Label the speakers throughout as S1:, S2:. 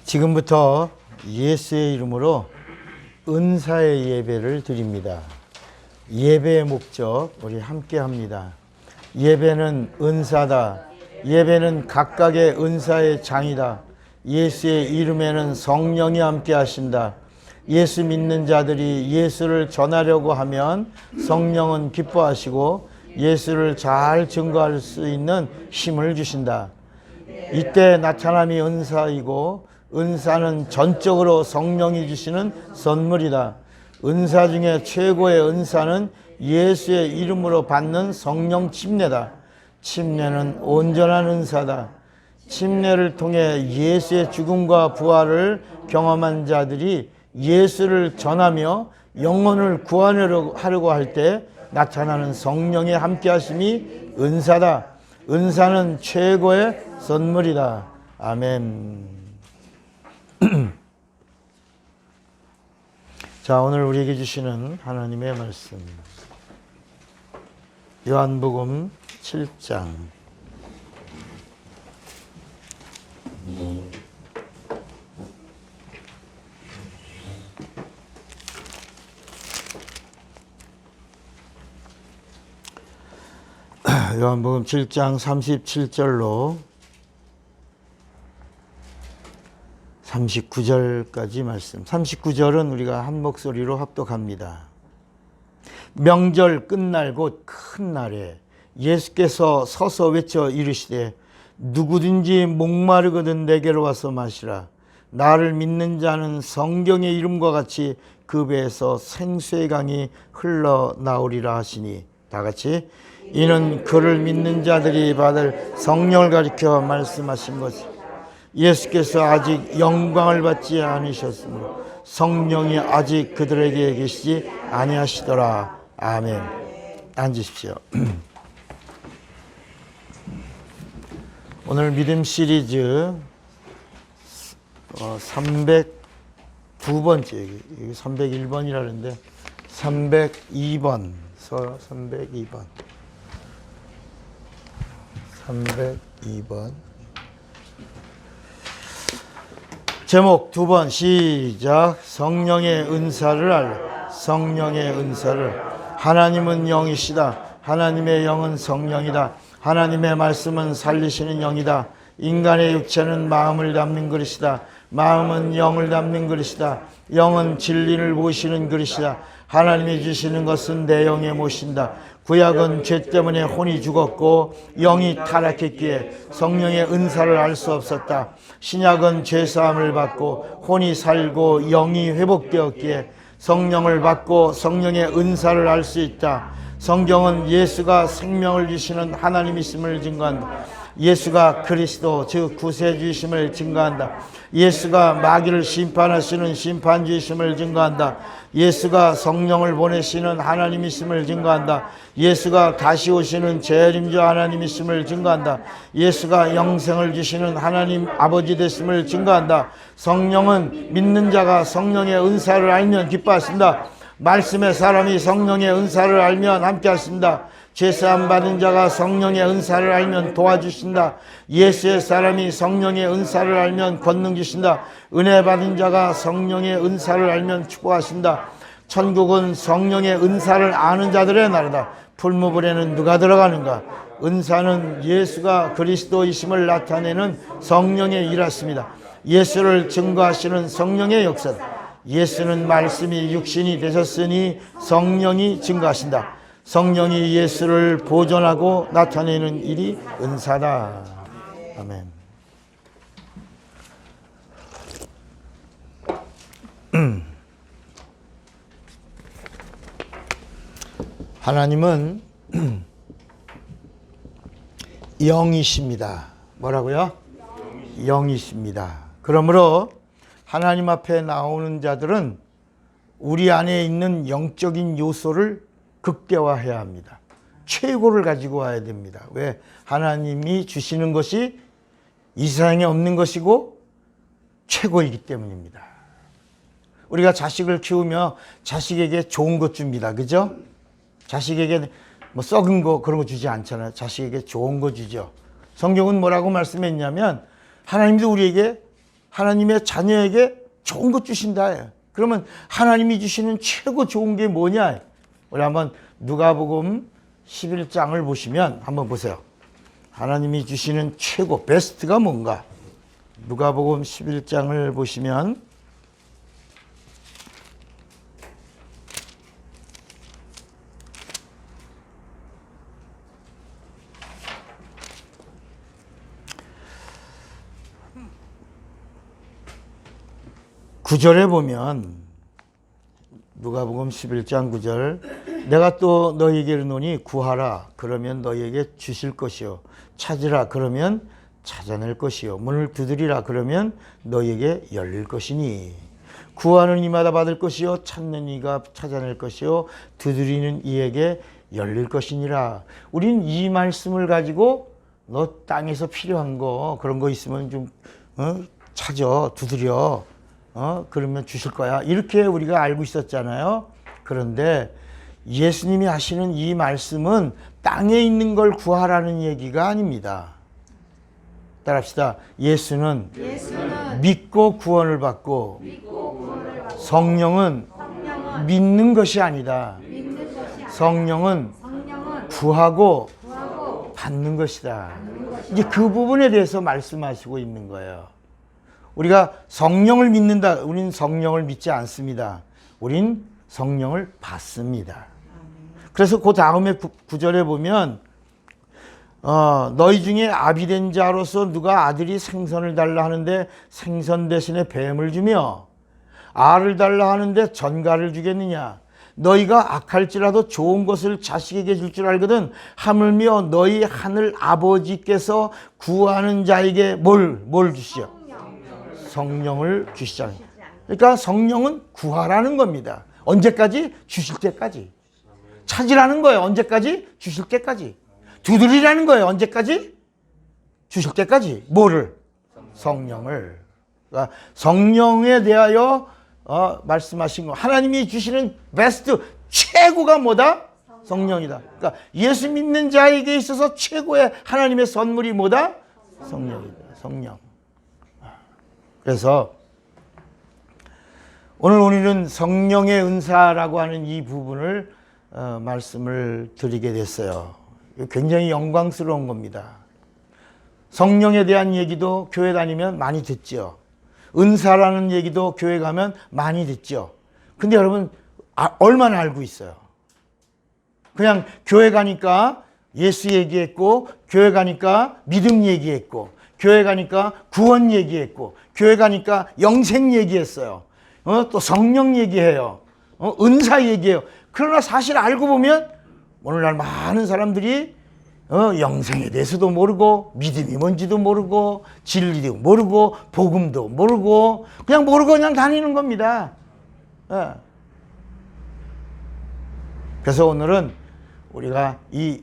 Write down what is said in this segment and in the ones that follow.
S1: 지금부터 예수의 이름으로 은사의 예배를 드립니다. 예배의 목적 우리 함께 합니다. 예배는 은사다. 예배는 각각의 은사의 장이다. 예수의 이름에는 성령이 함께 하신다. 예수 믿는 자들이 예수를 전하려고 하면 성령은 기뻐하시고 예수를 잘 증거할 수 있는 힘을 주신다. 이때 나타남이 은사이고 은사는 전적으로 성령이 주시는 선물이다. 은사 중에 최고의 은사는 예수의 이름으로 받는 성령 침례다. 침례는 온전한 은사다. 침례를 통해 예수의 죽음과 부활을 경험한 자들이 예수를 전하며 영혼을 구하려고 할 때 나타나는 성령의 함께하심이 은사다. 은사는 최고의 선물이다. 아멘. 자, 오늘 우리에게 주시는 하나님의 말씀 요한복음 7장 요한복음 7장 37절로 39절까지 말씀. 39절은 우리가 한 목소리로 합독합니다. 명절 끝날 곧 큰 날에 예수께서 서서 외쳐 이르시되 누구든지 목마르거든 내게로 와서 마시라. 나를 믿는 자는 성경의 이름과 같이 그 배에서 생수의 강이 흘러나오리라 하시니, 다 같이 이는 그를 믿는 자들이 받을 성령을 가리켜 말씀하신 것이 예수께서 아직 영광을 받지 않으셨으므로 성령이 아직 그들에게 계시지 아니하시더라. 아멘. 앉으십시오. 오늘 믿음 시리즈 302번째, 301번이라는데 302번, 302번 제목 2번 시작. 성령의 은사를 알라. 성령의 은사를. 하나님은 영이시다. 하나님의 영은 성령이다. 하나님의 말씀은 살리시는 영이다. 인간의 육체는 마음을 담는 그릇이다. 마음은 영을 담는 그릇이다. 영은 진리를 모시는 그릇이다. 하나님이 주시는 것은 내 영에 모신다. 구약은 죄 때문에 혼이 죽었고 영이 타락했기에 성령의 은사를 알 수 없었다. 신약은 죄사함을 받고 혼이 살고 영이 회복되었기에 성령을 받고 성령의 은사를 알 수 있다. 성경은 예수가 생명을 주시는 하나님이심을 증거한다. 예수가 그리스도 즉 구세주이심을 증거한다. 예수가 마귀를 심판하시는 심판주이심을 증거한다. 예수가 성령을 보내시는 하나님이심을 증거한다. 예수가 다시 오시는 재림주 하나님이심을 증거한다. 예수가 영생을 주시는 하나님 아버지 되심을 증거한다. 성령은 믿는 자가 성령의 은사를 알면 기뻐하신다. 말씀의 사람이 성령의 은사를 알면 함께 하신다. 죄사함 받은 자가 성령의 은사를 알면 도와주신다. 예수의 사람이 성령의 은사를 알면 권능 주신다. 은혜 받은 자가 성령의 은사를 알면 축복하신다. 천국은 성령의 은사를 아는 자들의 나라다. 풀무불에는 누가 들어가는가? 은사는 예수가 그리스도이심을 나타내는 성령의 일하십니다. 예수를 증거하시는 성령의 역사다. 예수는 말씀이 육신이 되셨으니 성령이 증거하신다. 성령이 예수를 보존하고 나타내는 일이 은사다. 아멘. 하나님은 영이십니다. 뭐라고요? 영이십니다. 그러므로 하나님 앞에 나오는 자들은 우리 안에 있는 영적인 요소를 극대화해야 합니다. 최고를 가지고 와야 됩니다. 왜? 하나님이 주시는 것이 이 세상에 없는 것이고 최고이기 때문입니다. 우리가 자식을 키우며 자식에게 좋은 것 줍니다. 그죠? 자식에게 뭐 썩은 거 그런 거 주지 않잖아요. 자식에게 좋은 거 주죠. 성경은 뭐라고 말씀했냐면 하나님도 우리에게 하나님의 자녀에게 좋은 것 주신다. 그러면 하나님이 주시는 최고 좋은 게 뭐냐? 우리 한번 누가복음 11장을 보시면 한번 보세요. 하나님이 주시는 최고 베스트가 뭔가? 누가복음 11장을 보시면 구절에 보면 누가복음 11장 9절 내가 또 너희에게 이르노니 구하라 그러면 너희에게 주실 것이요 찾으라 그러면 찾아낼 것이요 문을 두드리라 그러면 너희에게 열릴 것이니 구하는 이마다 받을 것이요 찾는 이가 찾아낼 것이요 두드리는 이에게 열릴 것이니라. 우린 이 말씀을 가지고 너 땅에서 필요한 거 그런 거 있으면 좀 찾아 두드려 그러면 주실 거야. 이렇게 우리가 알고 있었잖아요. 그런데 예수님이 하시는 이 말씀은 땅에 있는 걸 구하라는 얘기가 아닙니다. 따라합시다. 예수는 믿고 구원을 받고 성령은 믿는 것이 아니다. 성령은 구하고 받는 것이다. 이제 그 부분에 대해서 말씀하시고 있는 거예요. 우리가 성령을 믿는다. 우린 성령을 믿지 않습니다. 우린 성령을 받습니다. 그래서 그 다음에 구절에 보면 너희 중에 아비된 자로서 누가 아들이 생선을 달라 하는데 생선 대신에 뱀을 주며 알을 달라 하는데 전갈을 주겠느냐. 너희가 악할지라도 좋은 것을 자식에게 줄 줄 알거든 하물며 너희 하늘 아버지께서 구하는 자에게 뭘 주시죠? 성령을 주시잖아요. 그러니까 성령은 구하라는 겁니다. 언제까지? 주실 때까지. 찾으라는 거예요. 언제까지? 주실 때까지. 두드리라는 거예요. 언제까지? 주실 때까지. 뭐를? 성령을. 그러니까 성령에 대하여 말씀하신 거. 하나님이 주시는 베스트 최고가 뭐다? 성령이다. 그러니까 예수 믿는 자에게 있어서 최고의 하나님의 선물이 뭐다? 성령이다. 성령. 그래서 오늘 우리는 성령의 은사라고 하는 이 부분을 말씀을 드리게 됐어요. 굉장히 영광스러운 겁니다. 성령에 대한 얘기도 교회 다니면 많이 듣죠. 은사라는 얘기도 교회 가면 많이 듣죠. 근데 여러분 얼마나 알고 있어요? 그냥 교회 가니까 예수 얘기했고 교회 가니까 믿음 얘기했고 교회 가니까 구원 얘기했고 교회 가니까 영생 얘기했어요. 또 성령 얘기해요. 은사 얘기해요. 그러나 사실 알고 보면 오늘날 많은 사람들이 영생에 대해서도 모르고 믿음이 뭔지도 모르고 진리도 모르고 복음도 모르고 그냥 모르고 그냥 다니는 겁니다. 그래서 오늘은 우리가 이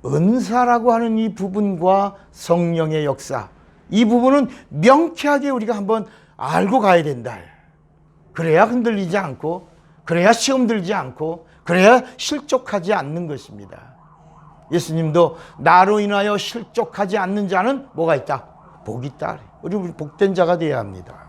S1: 은사라고 하는 이 부분과 성령의 역사 이 부분은 명쾌하게 우리가 한번 알고 가야 된다. 그래야 흔들리지 않고 그래야 시험 들지 않고 그래야 실족하지 않는 것입니다. 예수님도 나로 인하여 실족하지 않는 자는 뭐가 있다? 복이 있다. 우리 복된 자가 되어야 합니다.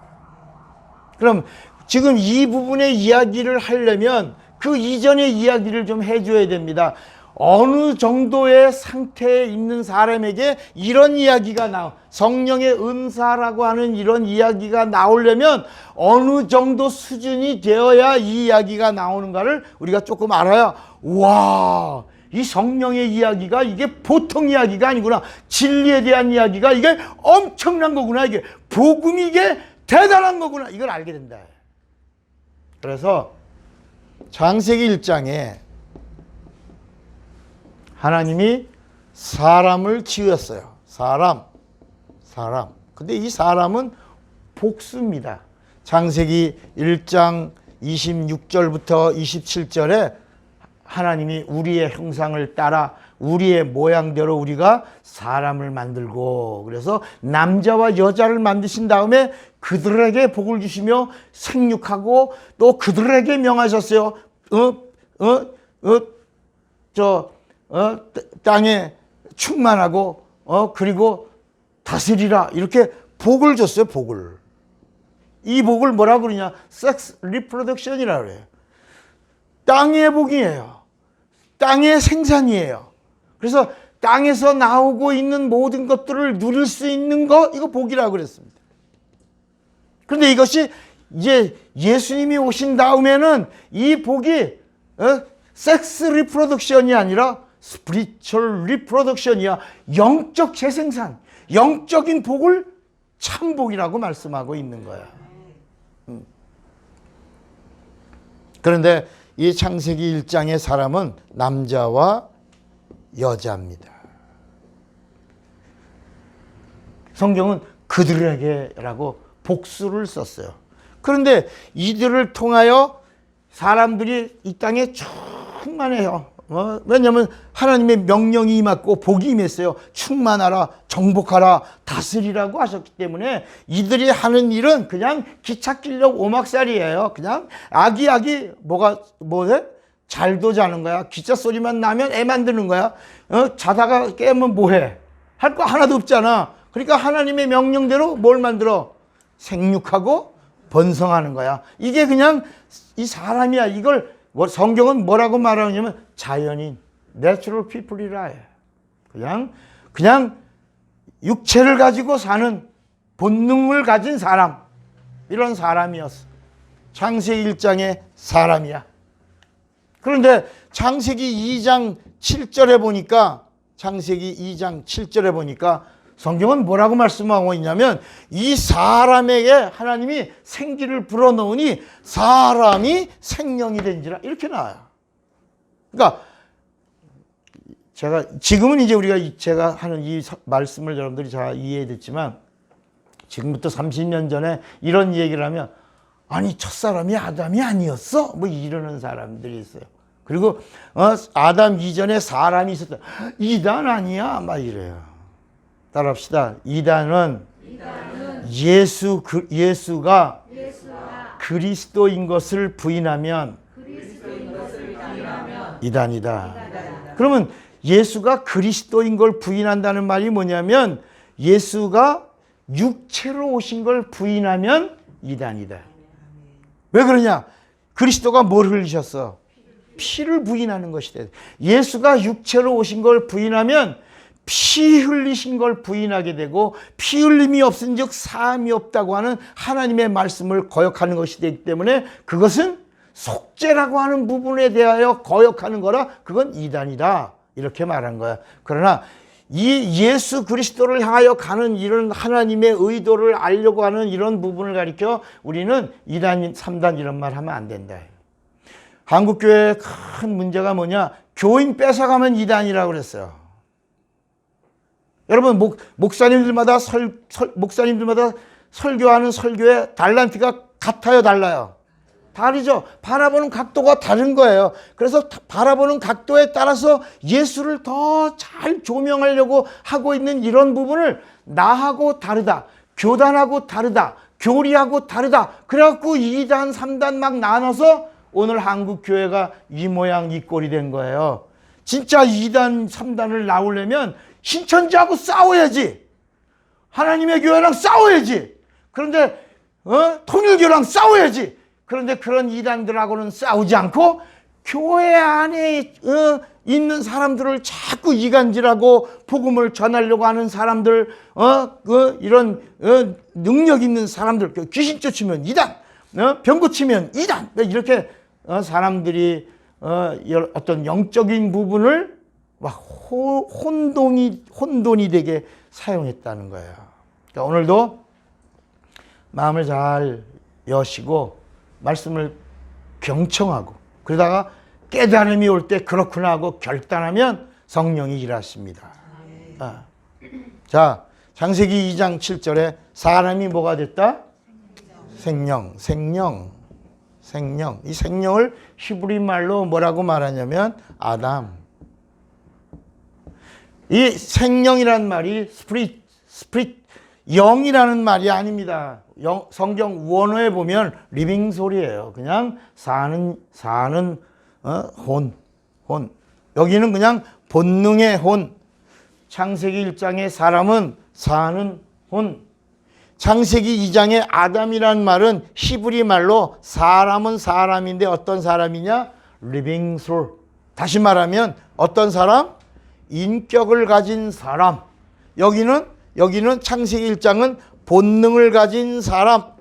S1: 그럼 지금 이 부분의 이야기를 하려면 그 이전의 이야기를 좀 해줘야 됩니다. 어느 정도의 상태에 있는 사람에게 이런 이야기가 성령의 은사라고 하는 이런 이야기가 나오려면 어느 정도 수준이 되어야 이 이야기가 나오는가를 우리가 조금 알아야 와, 이 성령의 이야기가 이게 보통 이야기가 아니구나. 진리에 대한 이야기가 이게 엄청난 거구나. 이게 복음이 이게 대단한 거구나. 이걸 알게 된다. 그래서 창세기 1장에 하나님이 사람을 지었어요. 사람. 근데 이 사람은 복수입니다. 창세기 1장 26절부터 27절에 하나님이 우리의 형상을 따라 우리의 모양대로 우리가 사람을 만들고 그래서 남자와 여자를 만드신 다음에 그들에게 복을 주시며 생육하고 또 그들에게 명하셨어요. 땅에 충만하고 그리고 다스리라 이렇게 복을 줬어요. 복을. 이 복을 뭐라고 그러냐? 섹스 리프로덕션이라고 그래요. 땅의 복이에요. 땅의 생산이에요. 그래서 땅에서 나오고 있는 모든 것들을 누릴 수 있는 거, 이거 복이라고 그랬습니다. 그런데 이것이 이제 예수님이 오신 다음에는 이 복이 섹스 리프로덕션이 아니라 스피리추얼 리프로덕션이야. 영적 재생산, 영적인 복을 참복이라고 말씀하고 있는 거야. 그런데 이 창세기 1장의 사람은 남자와 여자입니다. 성경은 그들에게라고 복수를 썼어요. 그런데 이들을 통하여 사람들이 이 땅에 충만해요. 왜냐하면 하나님의 명령이 임했고 복이 임했어요. 충만하라, 정복하라, 다스리라고 하셨기 때문에 이들이 하는 일은 그냥 기찻길력 오막살이에요. 그냥 아기아기 뭐해? 잘도 자는 거야. 기차 소리만 나면 애 만드는 거야. 자다가 깨면 뭐해? 할 거 하나도 없잖아. 그러니까 하나님의 명령대로 뭘 만들어? 생육하고 번성하는 거야. 이게 그냥 이 사람이야. 이걸 성경은 뭐라고 말하냐면 자연인, natural people이라 해. 그냥 육체를 가지고 사는 본능을 가진 사람, 이런 사람이었어. 창세기 1장의 사람이야. 그런데 창세기 2장 7절에 보니까 성경은 뭐라고 말씀하고 있냐면 이 사람에게 하나님이 생기를 불어넣으니 사람이 생명이 된지라, 이렇게 나와요. 그러니까 지금은 이제 제가 하는 이 말씀을 여러분들이 잘 이해됐지만, 지금부터 30년 전에 이런 얘기를 하면 아니 첫사람이 아담이 아니었어? 뭐 이러는 사람들이 있어요. 그리고 아담 이전에 사람이 있었다. 이단 아니야? 막 이래요. 따라합시다. 이단은 예수가 그리스도인 것을 부인하면 이단이다. 그러면 예수가 그리스도인 걸 부인한다는 말이 뭐냐면 예수가 육체로 오신 걸 부인하면 이단이다. 왜 그러냐? 그리스도가 뭘 흘리셨어? 피를 부인하는 것이다. 예수가 육체로 오신 걸 부인하면 피 흘리신 걸 부인하게 되고, 피 흘림이 없은 즉 사함이 없다고 하는 하나님의 말씀을 거역하는 것이 되기 때문에 그것은 속죄라고 하는 부분에 대하여 거역하는 거라, 그건 이단이다, 이렇게 말한 거야. 그러나 이 예수 그리스도를 향하여 가는 이런 하나님의 의도를 알려고 하는 이런 부분을 가리켜 우리는 2단, 3단 이런 말 하면 안 된다. 한국교회의 큰 문제가 뭐냐? 교인 뺏어가면 이단이라고 그랬어요. 여러분, 목사님들마다 설교하는 설교의 달란트가 같아요, 달라요? 다르죠. 바라보는 각도가 다른 거예요. 그래서 바라보는 각도에 따라서 예수를 더 잘 조명하려고 하고 있는 이런 부분을 나하고 다르다, 교단하고 다르다, 교리하고 다르다, 그래갖고 2단, 3단 막 나눠서 오늘 한국교회가 이 모양 이 꼴이 된 거예요. 진짜 2단, 3단을 나오려면 신천지하고 싸워야지. 하나님의 교회랑 싸워야지. 그런데 통일교랑 싸워야지. 그런데 그런 이단들하고는 싸우지 않고 교회 안에 있는 사람들을 자꾸 이간질하고 복음을 전하려고 하는 사람들, 이런 능력 있는 사람들, 귀신 쫓으면 이단, 병 고치면 이단, 이렇게 사람들이 어떤 영적인 부분을 막 혼돈이 되게 사용했다는 거예요. 그러니까 오늘도 마음을 잘 여시고 말씀을 경청하고, 그러다가 깨달음이 올 때 그렇구나 하고 결단하면 성령이 일하십니다. 자, 창세기 2장 7절에 사람이 뭐가 됐다? 생명. 이 생명을 히브리 말로 뭐라고 말하냐면 아담. 이 생명이란 말이 스피릿, 영이라는 말이 아닙니다. 성경 원어에 보면 리빙 소리예요. 그냥 사는 혼. 여기는 그냥 본능의 혼. 창세기 1장의 사람은 사는 혼. 창세기 2장의 아담이란 말은 히브리 말로 사람은 사람인데 어떤 사람이냐? living soul. 다시 말하면 어떤 사람? 인격을 가진 사람. 여기는 창세기 1장은 본능을 가진 사람.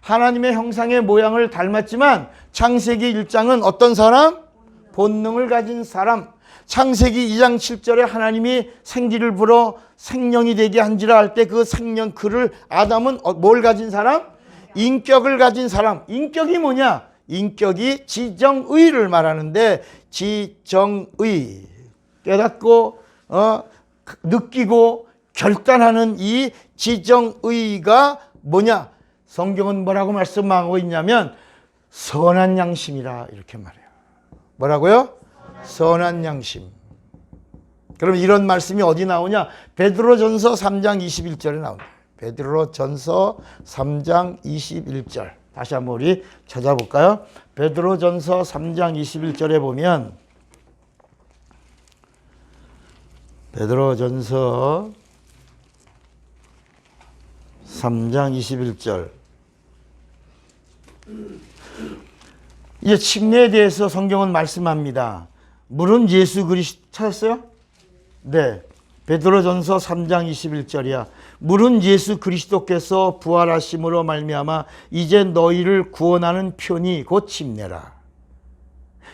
S1: 하나님의 형상의 모양을 닮았지만 창세기 1장은 어떤 사람? 본능을 가진 사람. 창세기 2장 7절에 하나님이 생기를 불어 생명이 되게 한지라 할 때 그 생명 그를 아담은 뭘 가진 사람? 인격을 가진 사람. 인격이 뭐냐? 인격이 지정의를 말하는데 지정의 깨닫고 느끼고 결단하는 이 지정의가 뭐냐? 성경은 뭐라고 말씀하고 있냐면 선한 양심이라 이렇게 말해요. 뭐라고요? 선한 양심. 그럼 이런 말씀이 어디 나오냐? 베드로전서 3장 21절에 나옵니다. 베드로전서 3장 21절. 다시 한번 우리 찾아볼까요? 베드로전서 3장 21절에 보면 베드로전서 3장 21절. 이제 침례에 대해서 성경은 말씀합니다. 물은 예수 그리스도 찾았어요? 네. 베드로전서 3장 21절이야. 물은 예수 그리스도께서 부활하심으로 말미암아 이제 너희를 구원하는 표니 곧 침례라.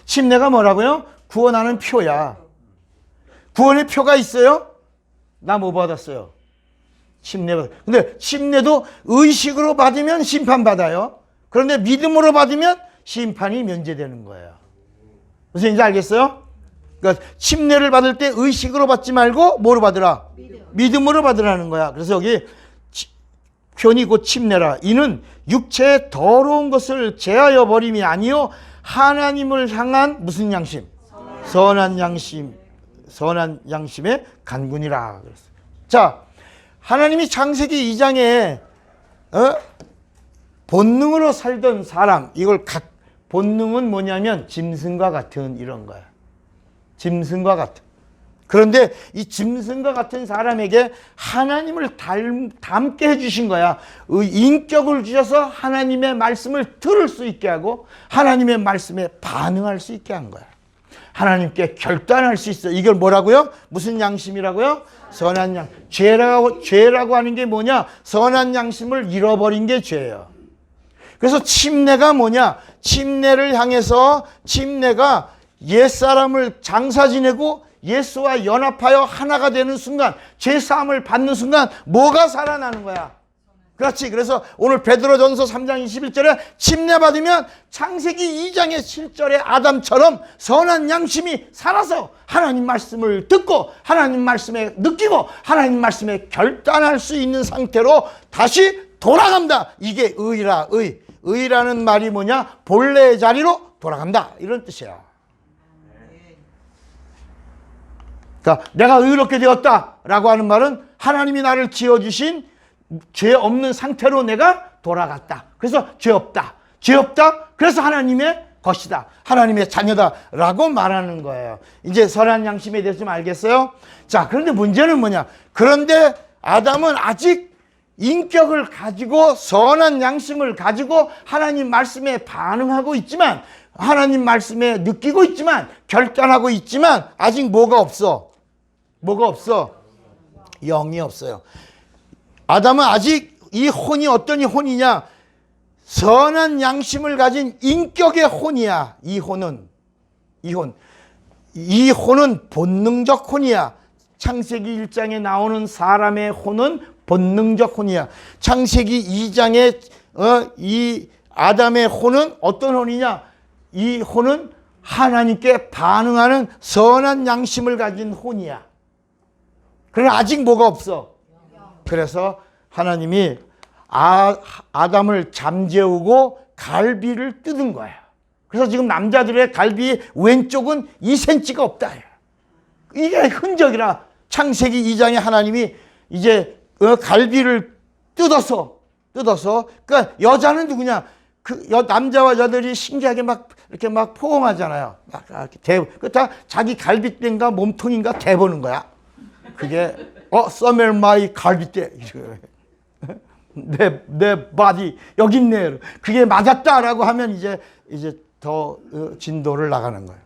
S1: 침례가 뭐라고요? 구원하는 표야. 구원의 표가 있어요? 나 뭐 받았어요? 침례 받았어요. 근데 침례도 의식으로 받으면 심판받아요. 그런데 믿음으로 받으면 심판이 면제되는 거예요. 무슨 얘기인지 알겠어요? 그러니까 침례를 받을 때 의식으로 받지 말고 뭐로 받으라? 믿음으로 받으라는 거야. 그래서 여기 표니 곧 침례라. 이는 육체의 더러운 것을 제하여 버림이 아니요 하나님을 향한 무슨 양심? 선한 양심. 선한 양심의 간군이라 그랬어요. 자, 하나님이 창세기 2장에 본능으로 살던 사람, 이걸 본능은 뭐냐면 짐승과 같은 이런 거야. 짐승과 같은. 그런데 이 짐승과 같은 사람에게 하나님을 닮게 해주신 거야. 인격을 주셔서 하나님의 말씀을 들을 수 있게 하고 하나님의 말씀에 반응할 수 있게 한 거야. 하나님께 결단할 수 있어. 이걸 뭐라고요? 무슨 양심이라고요? 선한 양. 죄라고 하는 게 뭐냐? 선한 양심을 잃어버린 게 죄예요. 그래서 침례가 뭐냐? 침례를 향해서 침례가 옛사람을 장사 지내고 예수와 연합하여 하나가 되는 순간, 죄사함을 받는 순간 뭐가 살아나는 거야? 그렇지. 그래서 오늘 베드로전서 3장 21절에 침례 받으면 창세기 2장의 7절에 아담처럼 선한 양심이 살아서 하나님 말씀을 듣고 하나님 말씀에 느끼고 하나님 말씀에 결단할 수 있는 상태로 다시 돌아간다. 이게 의라. 의라는 말이 뭐냐? 본래의 자리로 돌아간다. 이런 뜻이야. 그러니까 내가 의롭게 되었다라고 하는 말은 하나님이 나를 지어주신 죄 없는 상태로 내가 돌아갔다. 그래서 죄 없다. 죄 없다. 그래서 하나님의 것이다. 하나님의 자녀다라고 말하는 거예요. 이제 선한 양심에 대해서 좀 알겠어요? 자, 그런데 문제는 뭐냐? 그런데 아담은 아직 인격을 가지고 선한 양심을 가지고 하나님 말씀에 반응하고 있지만 하나님 말씀에 느끼고 있지만 결단하고 있지만 아직 뭐가 없어? 뭐가 없어? 영이 없어요. 아담은 아직 이 혼이 어떤 혼이냐? 선한 양심을 가진 인격의 혼이야. 이 혼은 본능적 혼이야. 창세기 1장에 나오는 사람의 혼은 본능적 혼이야. 창세기 2장에 이 아담의 혼은 어떤 혼이냐? 이 혼은 하나님께 반응하는 선한 양심을 가진 혼이야. 그러나 아직 뭐가 없어? 그래서 하나님이 아담을 잠재우고 갈비를 뜯은 거야. 그래서 지금 남자들의 갈비 왼쪽은 2cm가 없다. 이게 흔적이라. 창세기 2장에 하나님이 이제 갈비를 뜯어서 그러니까 여자는 누구냐? 남자와 여자들이 신기하게 막 이렇게 막 포옹하잖아요. 막 이렇게 다 자기 갈비뼈인가 몸통인가 대보는 거야. 그게 summer my 갈비뼈. 내 바디 여기 있네. 그게 맞았다라고 하면 이제 더 진도를 나가는 거예요.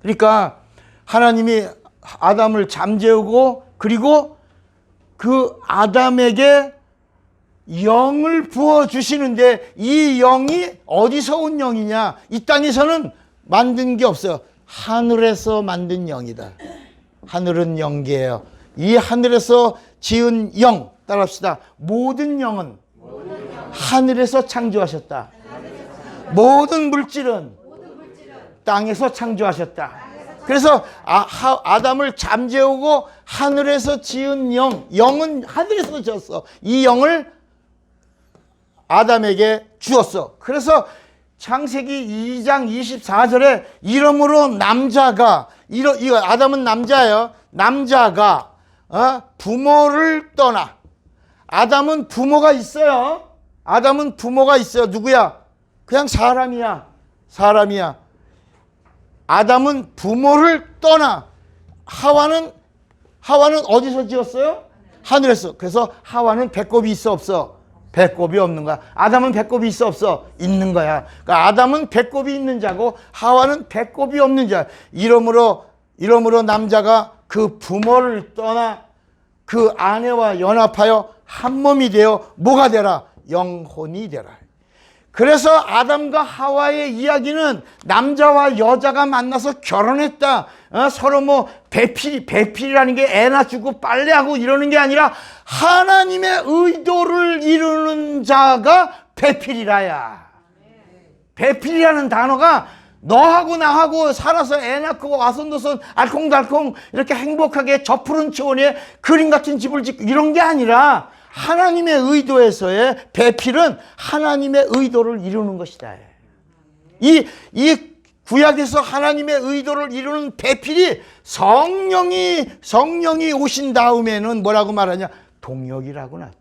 S1: 그러니까 하나님이 아담을 잠재우고 그리고 그 아담에게 영을 부어주시는데 이 영이 어디서 온 영이냐? 이 땅에서는 만든 게 없어요. 하늘에서 만든 영이다. 하늘은 영계예요. 이 하늘에서 지은 영, 따라합시다. 모든 영은 하늘에서 창조하셨다. 모든 물질은 땅에서 창조하셨다. 그래서 아담을 잠재우고 하늘에서 지은 영은 하늘에서 지었어. 이 영을 아담에게 주었어. 그래서 창세기 2장 24절에 이러므로 남자가 이거 아담은 남자예요. 남자가 부모를 떠나. 아담은 부모가 있어요. 아담은 부모가 있어요. 누구야? 그냥 사람이야. 아담은 부모를 떠나. 하와는 어디서 지었어요? 하늘에서. 그래서 하와는 배꼽이 있어 없어? 배꼽이 없는 거야. 아담은 배꼽이 있어 없어? 있는 거야. 그러니까 아담은 배꼽이 있는 자고 하와는 배꼽이 없는 자. 이러므로 남자가 그 부모를 떠나 그 아내와 연합하여 한 몸이 되어 뭐가 되라? 영혼이 되라. 그래서 아담과 하와의 이야기는 남자와 여자가 만나서 결혼했다. 서로 뭐 배필이라는 게 애 낳고 빨래하고 이러는 게 아니라 하나님의 의도를 이루는 자가 배필이라야. 배필이라는 단어가 너하고 나하고 살아서 애 낳고 와손도손 알콩달콩 이렇게 행복하게 저 푸른 초원에 그림 같은 집을 짓고 이런 게 아니라 하나님의 의도에서의 배필은 하나님의 의도를 이루는 것이다. 이 구약에서 하나님의 의도를 이루는 배필이 성령이 오신 다음에는 뭐라고 말하냐? 동역이라고 나왔다.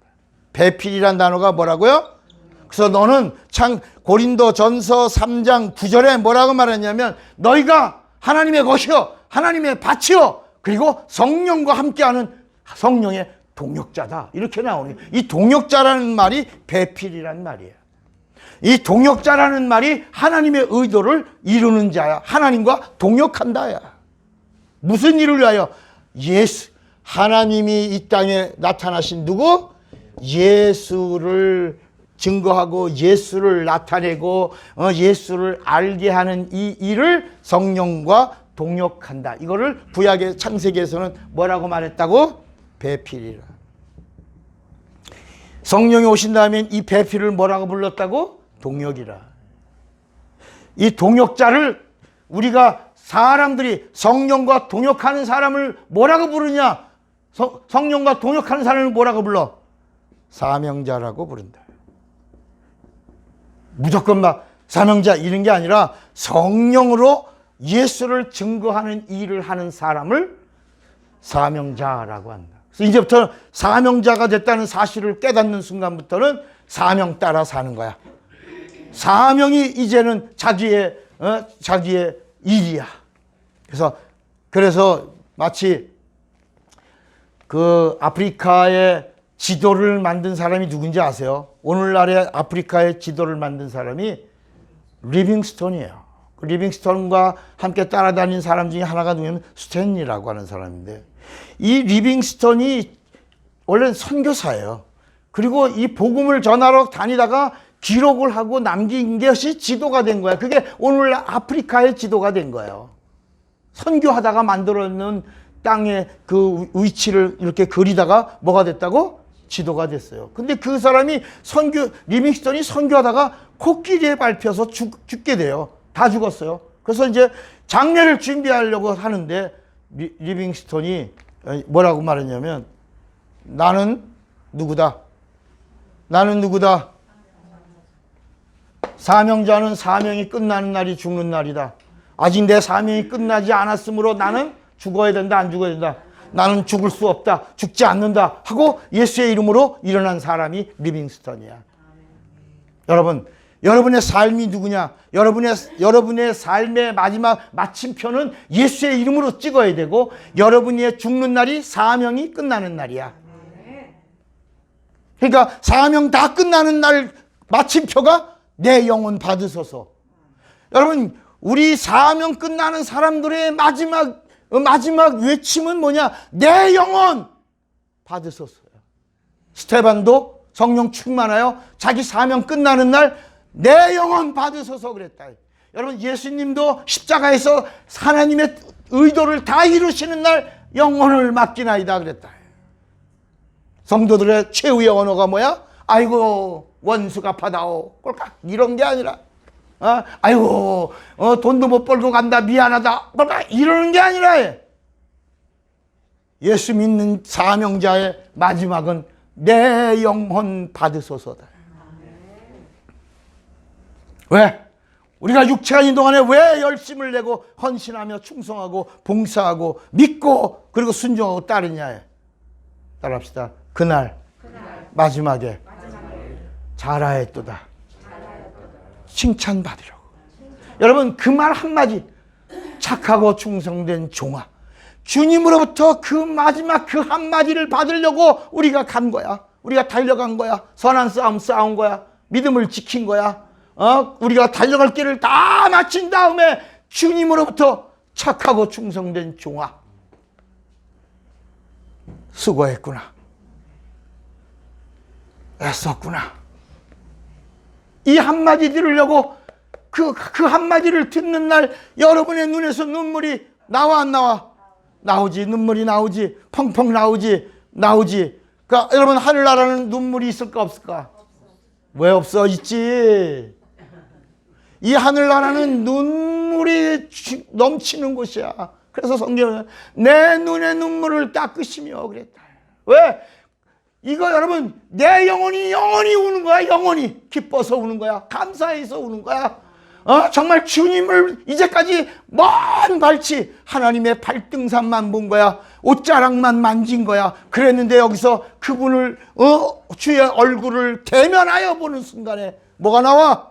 S1: 배필이란 단어가 뭐라고요? 그래서 너는 고린도전서 3장 9절에 뭐라고 말했냐면 너희가 하나님의 것이요 하나님의 밭이요 그리고 성령과 함께하는 성령의 동역자다. 이렇게 나오는 이 동역자라는 말이 배필이란 말이에요. 이 동역자라는 말이 하나님의 의도를 이루는 자야. 하나님과 동역한다야. 무슨 일을 위하여? 하나님이 이 땅에 나타나신 누구? 예수를 증거하고 예수를 나타내고 예수를 알게 하는 이 일을 성령과 동역한다. 이거를 구약의 창세기에서는 뭐라고 말했다고? 배필이라. 성령이 오신 다음에 이 배필을 뭐라고 불렀다고? 동역이라. 이 동역자를 우리가 사람들이 성령과 동역하는 사람을 뭐라고 부르냐? 성령과 동역하는 사람을 뭐라고 불러? 사명자라고 부른다. 무조건 막 사명자 이런 게 아니라 성령으로 예수를 증거하는 일을 하는 사람을 사명자라고 한다. 그래서 이제부터 사명자가 됐다는 사실을 깨닫는 순간부터는 사명 따라 사는 거야. 사명이 이제는 자기의 일이야. 그래서 마치 그 아프리카의 지도를 만든 사람이 누군지 아세요? 오늘날의 아프리카의 지도를 만든 사람이 리빙스톤이에요. 그 리빙스톤과 함께 따라다닌 사람 중에 하나가 누구냐면 스탠리라고 하는 사람인데 이 리빙스톤이 원래는 선교사예요. 그리고 이 복음을 전하러 다니다가 기록을 하고 남긴 것이 지도가 된 거야. 그게 오늘날 아프리카의 지도가 된 거예요. 선교하다가 만들어놓은 땅의 그 위치를 이렇게 그리다가 뭐가 됐다고? 지도가 됐어요. 근데 그 사람이 리빙스톤이 선교하다가 코끼리에 밟혀서 죽게 돼요. 다 죽었어요. 그래서 이제 장례를 준비하려고 하는데 리빙스톤이 뭐라고 말했냐면 나는 누구다? 사명자는 사명이 끝나는 날이 죽는 날이다. 아직 내 사명이 끝나지 않았으므로 나는 죽어야 된다, 안 죽어야 된다. 나는 죽을 수 없다, 죽지 않는다 하고 예수의 이름으로 일어난 사람이 리빙스턴이야. 여러분, 여러분의 삶이 누구냐? 여러분의 삶의 마지막 마침표는 예수의 이름으로 찍어야 되고 여러분의 죽는 날이 사명이 끝나는 날이야. 그러니까 사명 다 끝나는 날 마침표가 내 영혼 받으소서. 여러분, 우리 사명 끝나는 사람들의 마지막 외침은 뭐냐? 내 영혼 받으소서요. 스테반도 성령 충만하여 자기 사명 끝나는 날 내 영혼 받으소서 그랬다. 여러분, 예수님도 십자가에서 하나님의 의도를 다 이루시는 날 영혼을 맡기나이다 그랬다. 성도들의 최후의 언어가 뭐야? 아이고 원수가 받아오 꼴깍 이런 게 아니라 아이고 돈도 못 벌고 간다 미안하다 꼴깍 이러는 게 아니라 예수 믿는 사명자의 마지막은 내 영혼 받으소서다. 왜? 우리가 육체가 있는 동안에 왜 열심을 내고 헌신하며 충성하고 봉사하고 믿고 그리고 순종하고 따르냐. 따라합시다. 그날 마지막에 잘하였도다. 칭찬받으려고. 여러분, 그 말 한마디, 착하고 충성된 종아, 주님으로부터 그 마지막 그 한마디를 받으려고 우리가 간 거야. 우리가 달려간 거야. 선한 싸움 싸운 거야. 믿음을 지킨 거야. 우리가 달려갈 길을 다 마친 다음에 주님으로부터 착하고 충성된 종아, 수고했구나. 애썼구나. 이 한마디 들으려고 그 한마디를 듣는 날 여러분의 눈에서 눈물이 나와 안 나와? 나오지. 눈물이 나오지. 펑펑 나오지. 그러니까 여러분, 하늘나라는 눈물이 있을까 없을까? 왜 없어? 있지. 이 하늘나라는 눈물이 넘치는 곳이야. 그래서 성경은 내 눈의 눈물을 닦으시며 그랬다. 왜? 이거 여러분, 내 영혼이 우는 거야. 영혼이 기뻐서 우는 거야. 감사해서 우는 거야. 정말 주님을 이제까지 먼 발치 하나님의 발등산만 본 거야. 옷자락만 만진 거야. 그랬는데 여기서 그분을 주의 얼굴을 대면하여 보는 순간에 뭐가 나와?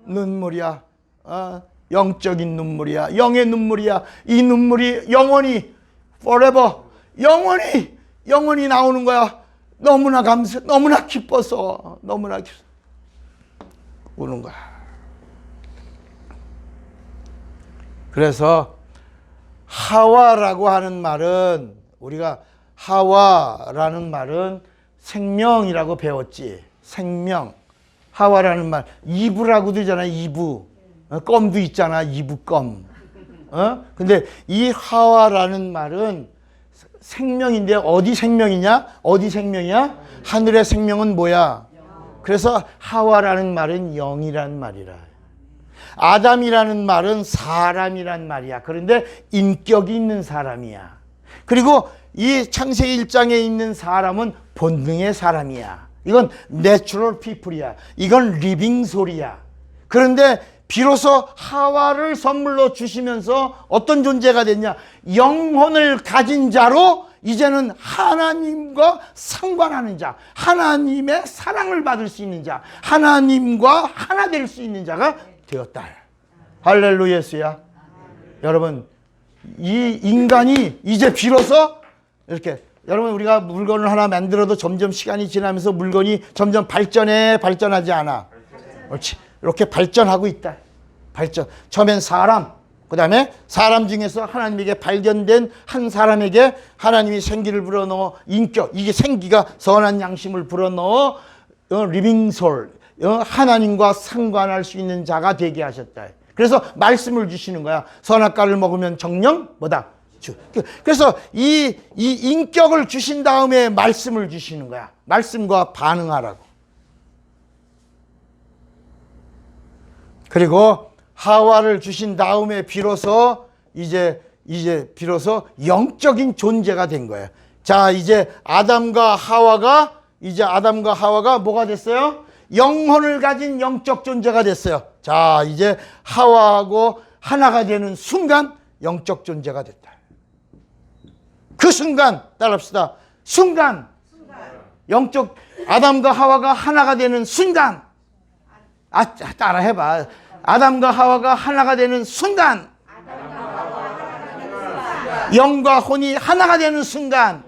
S1: 눈물이야. 영적인 눈물이야. 영의 눈물이야. 이 눈물이 영원히 forever 영원히 나오는 거야. 너무나 너무나 기뻐서 우는 거야. 그래서 하와라고 하는 말은, 우리가 하와라는 말은 생명이라고 배웠지. 생명. 하와라는 말, 이브라고도 있잖아. 이브. 껌도 있잖아. 이브껌. 근데 이 하와라는 말은 생명인데 어디 생명이냐? 어디 생명이야? 하늘의 생명은 뭐야? 그래서 하와라는 말은 영이란 말이라. 아담이라는 말은 사람이란 말이야. 그런데 인격이 있는 사람이야. 그리고 이 창세기 1장에 있는 사람은 본능의 사람이야. 이건 내추럴 피플이야. 이건 리빙 소리야. 그런데 비로소 하와를 선물로 주시면서 어떤 존재가 됐냐? 영혼을 가진 자로 이제는 하나님과 상관하는 자, 하나님의 사랑을 받을 수 있는 자, 하나님과 하나 될 수 있는 자가 되었다. 할렐루야스야. 여러분, 이 인간이 이제 비로소 이렇게, 여러분, 우리가 물건을 하나 만들어도 점점 시간이 지나면서 물건이 점점 발전하지 않아. 그렇지. 이렇게 발전하고 있다. 발전. 처음엔 사람, 그 다음에 사람 중에서 하나님에게 발견된 한 사람에게 하나님이 생기를 불어넣어 인격, 이게 생기가 선한 양심을 불어넣어 리빙 솔, 하나님과 상관할 수 있는 자가 되게 하셨다. 그래서 말씀을 주시는 거야. 선악과를 먹으면 정령 뭐다? 그래서 이 인격을 주신 다음에 말씀을 주시는 거야. 말씀과 반응하라고. 그리고 하와를 주신 다음에 비로소 이제 비로소 영적인 존재가 된 거예요. 자, 이제 아담과 하와가 뭐가 됐어요? 영혼을 가진 영적 존재가 됐어요. 자, 이제 하와하고 하나가 되는 순간 영적 존재가 됐다. 그 순간, 따라합시다. 순간. 영적, 아담과 하와가 하나가 되는 순간. 따라 해봐. 아담과 하와가 하나가 되는 순간. 영과 혼이 하나가 되는 순간.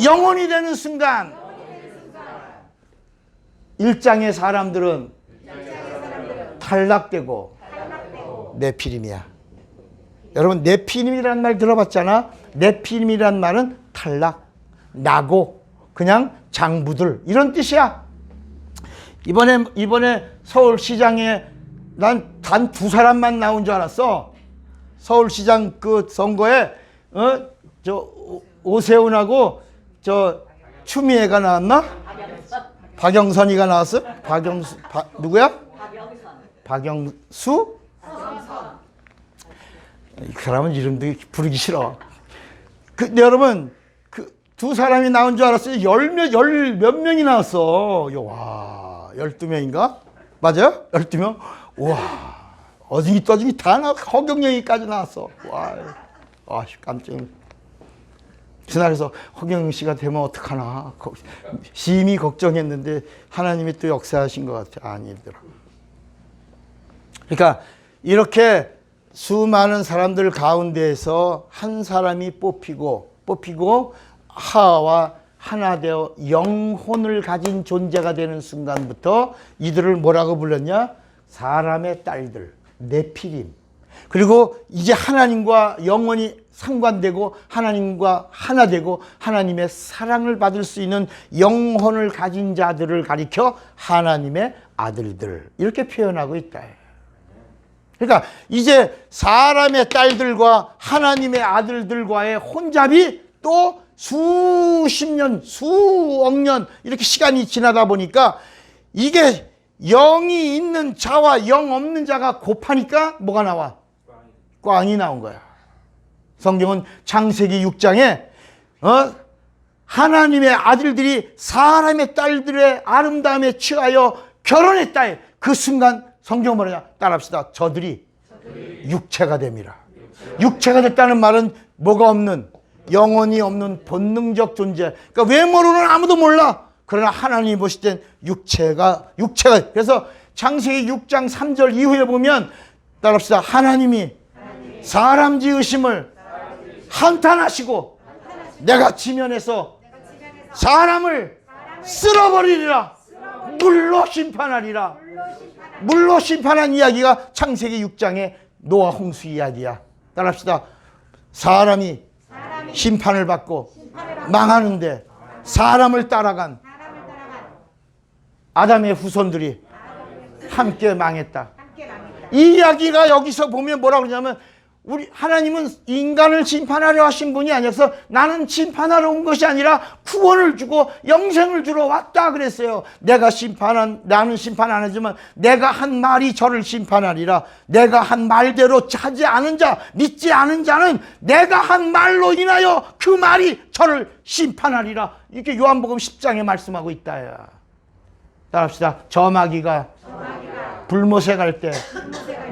S1: 영혼이 되는 순간. 1장의 사람들은 탈락되고 네피림이야. 여러분 네피림이라는 말 들어봤잖아. 네피림이라는 말은 탈락, 나고, 그냥 장부들 이런 뜻이야. 이번에 서울시장에 난 단 2사람만 나온 줄 알았어. 서울시장 그 선거에 저 오세훈하고 저 추미애가 나왔나? 박영선이가 나왔어? 누구야? 박영수? 이 사람은 이름도 부르기 싫어. 여러분 그 2사람이 나온 줄 알았어요. 열 몇 명이 나왔어. 와, 12명인가? 맞아요? 12명? 와, 어중이 떠중이 다 나와. 허경영이까지 나왔어. 와, 깜짝. 그날에서 허경영 씨가 되면 어떡하나 심히 걱정했는데 하나님이 또 역사하신 것 같아. 아니더라. 그러니까 이렇게 수많은 사람들 가운데에서 한 사람이 뽑히고 하와 하나 되어 영혼을 가진 존재가 되는 순간부터 이들을 뭐라고 불렀냐? 사람의 딸들, 네피림. 그리고 이제 하나님과 영원히 상관되고 하나님과 하나 되고 하나님의 사랑을 받을 수 있는 영혼을 가진 자들을 가리켜 하나님의 아들들 이렇게 표현하고 있다. 그러니까 이제 사람의 딸들과 하나님의 아들들과의 혼잡이 또 수십 년, 수억 년 이렇게 시간이 지나다 보니까 이게 영이 있는 자와 영 없는 자가 곱하니까 뭐가 나와? 꽝이 나온 거야. 성경은 창세기 6장에 하나님의 아들들이 사람의 딸들의 아름다움에 취하여 결혼했다. 그 순간 성경은 뭐냐? 따라합시다. 저들이 육체가 됨이라. 육체가 됐다는 말은 뭐가 없는, 영혼이 없는 본능적 존재. 그러니까 외모로는 아무도 몰라. 그러나 하나님이 보실 땐 육체가 그래서 창세기 6장 3절 이후에 보면 따라합시다. 하나님이 사람 지으심을 한탄하시고 내가 지면에서 사람을 쓸어버리리라. 물로 심판하리라. 물로 심판한 이야기가 창세기 6장의 노아 홍수 이야기야. 따라합시다. 사람이 심판을 받고 망하는데 사람을 따라간 아담의 후손들이 함께 망했다. 이 이야기가 여기서 보면 뭐라고 그러냐면 우리 하나님은 인간을 심판하려 하신 분이 아니어서 나는 심판하러 온 것이 아니라 구원을 주고 영생을 주러 왔다 그랬어요. 나는 심판 안 하지만 내가 한 말이 저를 심판하리라. 내가 한 말대로 하지 않은 자, 믿지 않은 자는 내가 한 말로 인하여 그 말이 저를 심판하리라. 이렇게 요한복음 10장에 말씀하고 있다. 따라합시다. 저 마귀가 불못에 갈 때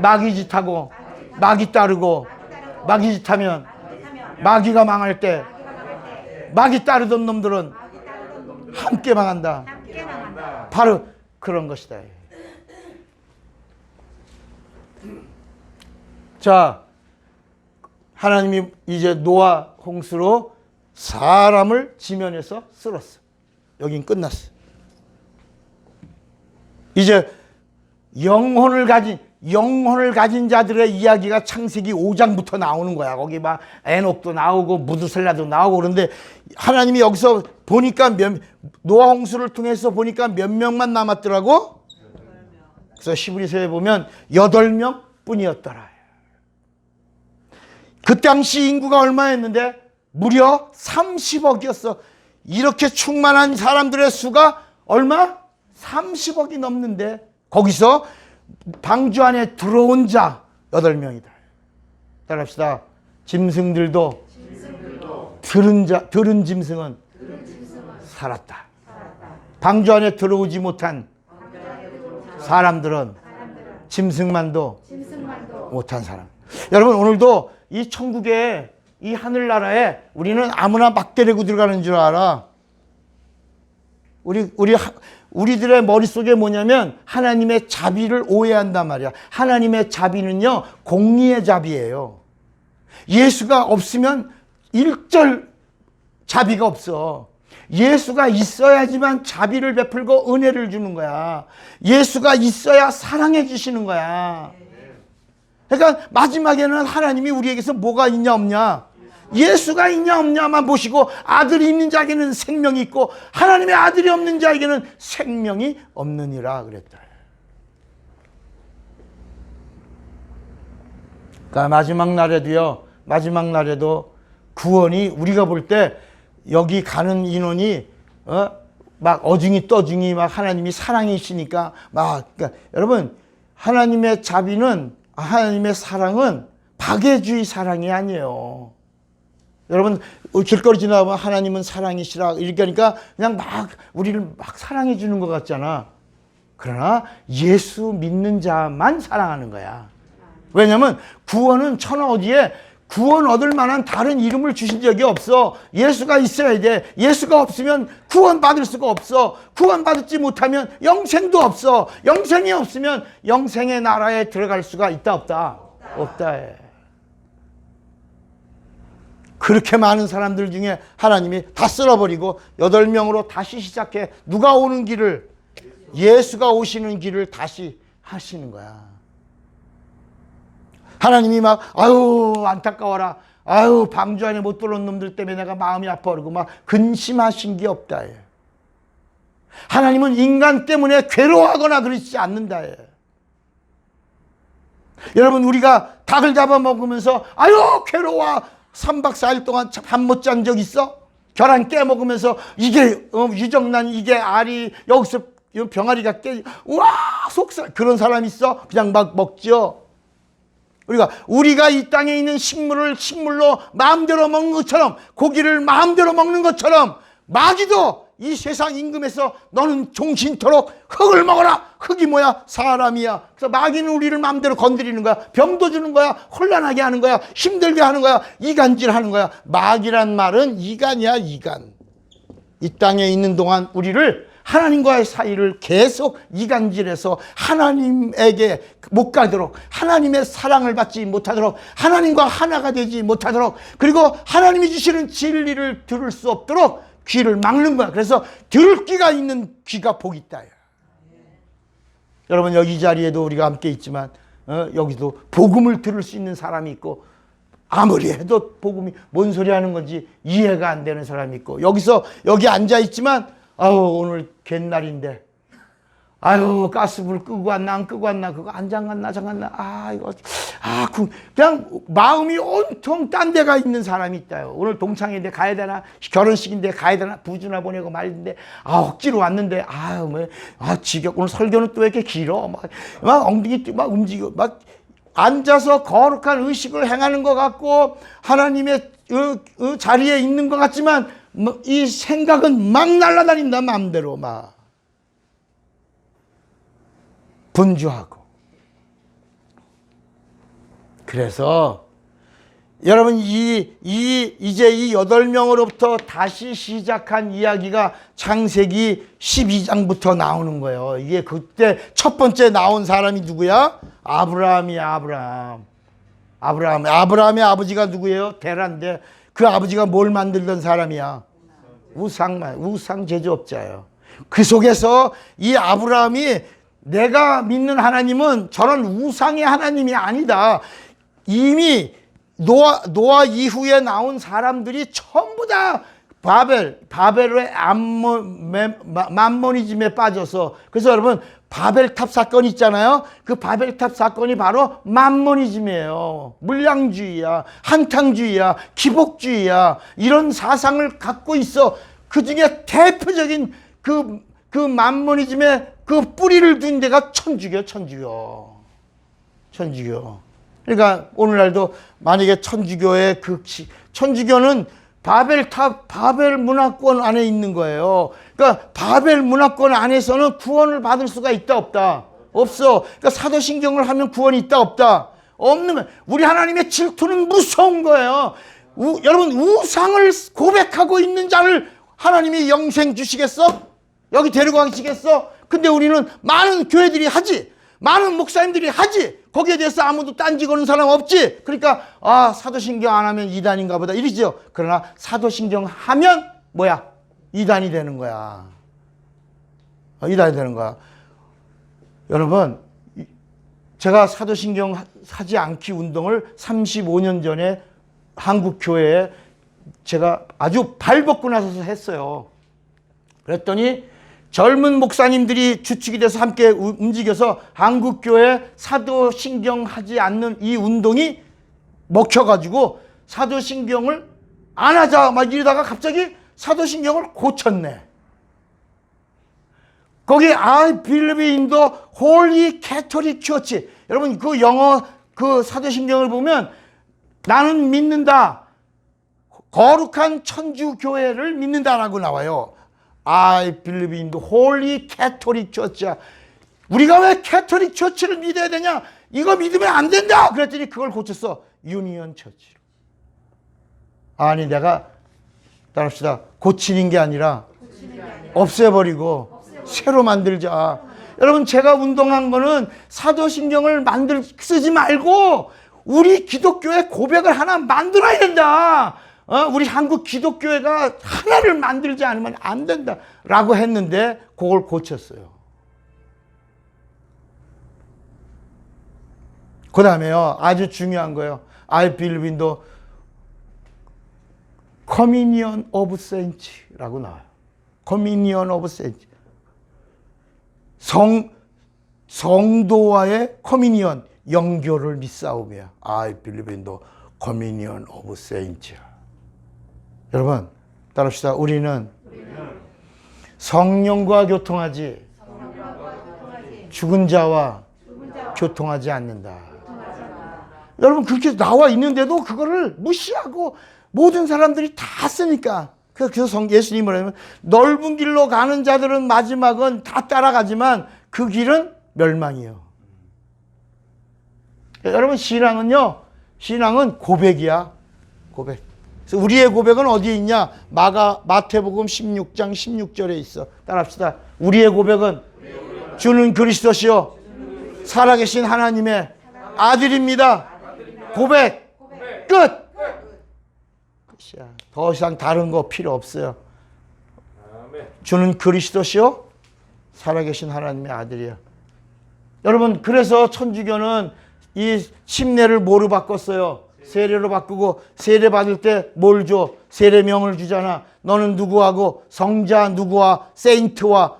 S1: 마귀짓하고 마귀 따르고 마귀짓하면 마귀가 망할 때 마귀 따르던 놈들은 함께 망한다. 바로 그런 것이다. 자, 하나님이 이제 노아 홍수로 사람을 지면에서 쓸었어. 여긴 끝났어. 이제 영혼을 가진 자들의 이야기가 창세기 5장부터 나오는 거야. 거기 막 에녹도 나오고 무두셀라도 나오고 그런데 하나님이 여기서 보니까 노아 홍수를 통해서 보니까 몇 명만 남았더라고. 그래서 히브리서에 보면 8명 뿐이었더라. 그 당시 인구가 얼마였는데 무려 30억이었어. 이렇게 충만한 사람들의 수가 얼마? 30억이 넘는데 거기서 방주 안에 들어온 자 8명이다. 따라합시다. 짐승들도 들은 짐승은 살았다. 방주 안에 들어오지 못한 사람들은 짐승만도 못한 사람. 여러분 오늘도 이 천국에 이 하늘나라에 우리는 아무나 막 데리고 들어가는 줄 알아. 우리들의 머릿속에 뭐냐면 하나님의 자비를 오해한단 말이야. 하나님의 자비는요 공의의 자비예요. 예수가 없으면 일절 자비가 없어. 예수가 있어야지만 자비를 베풀고 은혜를 주는 거야. 예수가 있어야 사랑해 주시는 거야. 그러니까 마지막에는 하나님이 우리에게서 뭐가 있냐 없냐, 예수가 있냐 없냐만 보시고, 아들이 있는 자에게는 생명이 있고 하나님의 아들이 없는 자에게는 생명이 없느니라 그랬다. 그러니까 마지막 날에도 구원이, 우리가 볼 때 여기 가는 인원이 막 어중이 떠중이 막 하나님이 사랑이시니까 막, 그러니까 여러분, 하나님의 자비는, 하나님의 사랑은 박애주의 사랑이 아니에요. 여러분, 길거리 지나가면 하나님은 사랑이시라 이렇게 하니까 그냥 막 우리를 막 사랑해 주는 것 같잖아. 그러나 예수 믿는 자만 사랑하는 거야. 왜냐하면 구원은 천하 어디에 구원 얻을 만한 다른 이름을 주신 적이 없어. 예수가 있어야 돼. 예수가 없으면 구원 받을 수가 없어. 구원 받지 못하면 영생도 없어. 영생이 없으면 영생의 나라에 들어갈 수가 있다 없다? 없다. 그렇게 많은 사람들 중에 하나님이 다 쓸어버리고 8명으로 다시 시작해. 누가 오는 길을, 예수가 오시는 길을 다시 하시는 거야. 하나님이 막 아유 안타까워라, 아유 방주 안에 못 들어온 놈들 때문에 내가 마음이 아파, 그러고 막 근심하신 게 없다. 하나님은 인간 때문에 괴로워하거나 그러지 않는다. 여러분, 우리가 닭을 잡아먹으면서 아유 괴로워 3박 4일 동안 잠 못 잔 적 있어? 계란 깨먹으면서 이게 유정란, 이게 알이 여기서 병아리가 깨, 우와 속상, 그런 사람 있어? 그냥 막 먹죠. 우리가 이 땅에 있는 식물로 마음대로 먹는 것처럼, 고기를 마음대로 먹는 것처럼, 마귀도 이 세상 임금에서 너는 종신토록 흙을 먹어라. 흙이 뭐야? 사람이야. 그래서 마귀는 우리를 마음대로 건드리는 거야. 병도 주는 거야. 혼란하게 하는 거야. 힘들게 하는 거야. 이간질하는 거야. 마귀란 말은 이간이야, 이간. 이 땅에 있는 동안 우리를, 하나님과의 사이를 계속 이간질해서 하나님에게 못 가도록, 하나님의 사랑을 받지 못하도록, 하나님과 하나가 되지 못하도록, 그리고 하나님이 주시는 진리를 들을 수 없도록 귀를 막는 거야. 그래서 들을 귀가 있는 귀가 복이 있다. 여러분, 여기 자리에도 우리가 함께 있지만 여기도 복음을 들을 수 있는 사람이 있고, 아무리 해도 복음이 뭔 소리 하는 건지 이해가 안 되는 사람이 있고, 여기 앉아 있지만 아유 오늘 갯날인데, 아유 가스불 끄고 왔나 안 끄고 왔나, 그거 안 잠갔나 잠갔나, 그냥 마음이 온통 딴 데가 있는 사람이 있다요. 오늘 동창회인데 가야 되나, 결혼식인데 가야 되나, 부주나 보내고 말인데 억지로 왔는데 지겹. 오늘 설교는 또 왜 이렇게 길어, 막 엉덩이 막 움직여, 막 앉아서 거룩한 의식을 행하는 것 같고 하나님의 자리에 있는 것 같지만 이 생각은 막 날아다닌다. 마음대로 막 분주하고. 그래서 여러분, 이제 이 8명으로부터 다시 시작한 이야기가 창세기 12장부터 나오는 거예요. 이게 그때 첫 번째 나온 사람이 누구야? 아브라함이야. 아브라함의 아버지가 누구예요? 데라인데, 그 아버지가 뭘 만들던 사람이야? 우상 제조업자예요. 그 속에서 이 아브라함이, 내가 믿는 하나님은 저런 우상의 하나님이 아니다. 이미 노아 이후에 나온 사람들이 전부 다 바벨의 맘모니즘에 빠져서, 그래서 여러분 바벨탑 사건 있잖아요. 그 바벨탑 사건이 바로 맘모니즘이에요. 물량주의야, 한탕주의야, 기복주의야, 이런 사상을 갖고 있어. 그 중에 대표적인 그 맘모니즘의 그 뿌리를 둔 데가 천주교. 그러니까 오늘날도 만약에 천주교의 천주교는 바벨 문화권 안에 있는 거예요. 그러니까 바벨 문화권 안에서는 구원을 받을 수가 있다 없다? 없어. 그러니까 사도신경을 하면 구원이 있다 없다? 없는 거예요. 우리 하나님의 질투는 무서운 거예요. 여러분, 우상을 고백하고 있는 자를 하나님이 영생 주시겠어? 여기 데리고 가시겠어? 근데 우리는 많은 교회들이 하지, 많은 목사님들이 하지, 거기에 대해서 아무도 딴지 거는 사람 없지. 그러니까 사도신경 안 하면 이단인가 보다 이러죠. 그러나 사도신경 하면 뭐야? 이단이 되는 거야. 이단이 되는 거야. 여러분, 제가 사도신경 하지 않기 운동을 35년 전에 한국교회에 제가 아주 발벗고 나서서 했어요. 그랬더니 젊은 목사님들이 주축이 돼서 함께 움직여서 한국교회 사도신경 하지 않는 이 운동이 먹혀가지고 사도신경을 안 하자 막 이러다가 갑자기 사도신경을 고쳤네. 거기 I believe in the Holy Catholic Church. 여러분 그 영어 그 사도신경을 보면 나는 믿는다. 거룩한 천주교회를 믿는다라고 나와요. I believe in the Holy Catholic Church. 우리가 왜 캐톨릭 처치를 믿어야 되냐? 이거 믿으면 안 된다. 그랬더니 그걸 고쳤어. 유니언 처치로. 아니 내가 따라합시다. 고치는 게 아니라 없애버리고 새로 만들자. 여러분 제가 운동한 거는 사도신경을 쓰지 말고 우리 기독교의 고백을 하나 만들어야 된다. 우리 한국 기독교회가 하나를 만들지 않으면 안 된다라고 했는데 그걸 고쳤어요. 그 다음에요. 아주 중요한 거예요. I believe in the Communion of Saints라고 나와요. Communion of Saints. 성도와의 커미니언, 영교를 믿사오며 I believe in the Communion of Saints. 여러분 따라합시다. 우리는 성령과 교통하지 죽은 자와 교통하지 않는다. 여러분 그렇게 나와 있는데도 그거를 무시하고 모든 사람들이 다 쓰니까. 그래서 예수님이 뭐냐면 넓은 길로 가는 자들은 마지막은 다 따라가지만 그 길은 멸망이에요. 여러분 신앙은요. 신앙은 고백이야. 고백. 그래서 우리의 고백은 어디에 있냐? 마태복음 16장 16절에 있어. 따라합시다. 우리의 고백은 주는 그리스도시요 살아계신 하나님의 아들입니다. 고백. 끝. 끝이야. 더 이상 다른 거 필요 없어요. 주는 그리스도시요 살아계신 하나님의 아들이야. 여러분 그래서 천주교는 이 침례를 뭐로 바꿨어요? 세례로 바꾸고 세례 받을 때 뭘 줘? 세례명을 주잖아. 너는 누구하고 성자 누구와 세인트와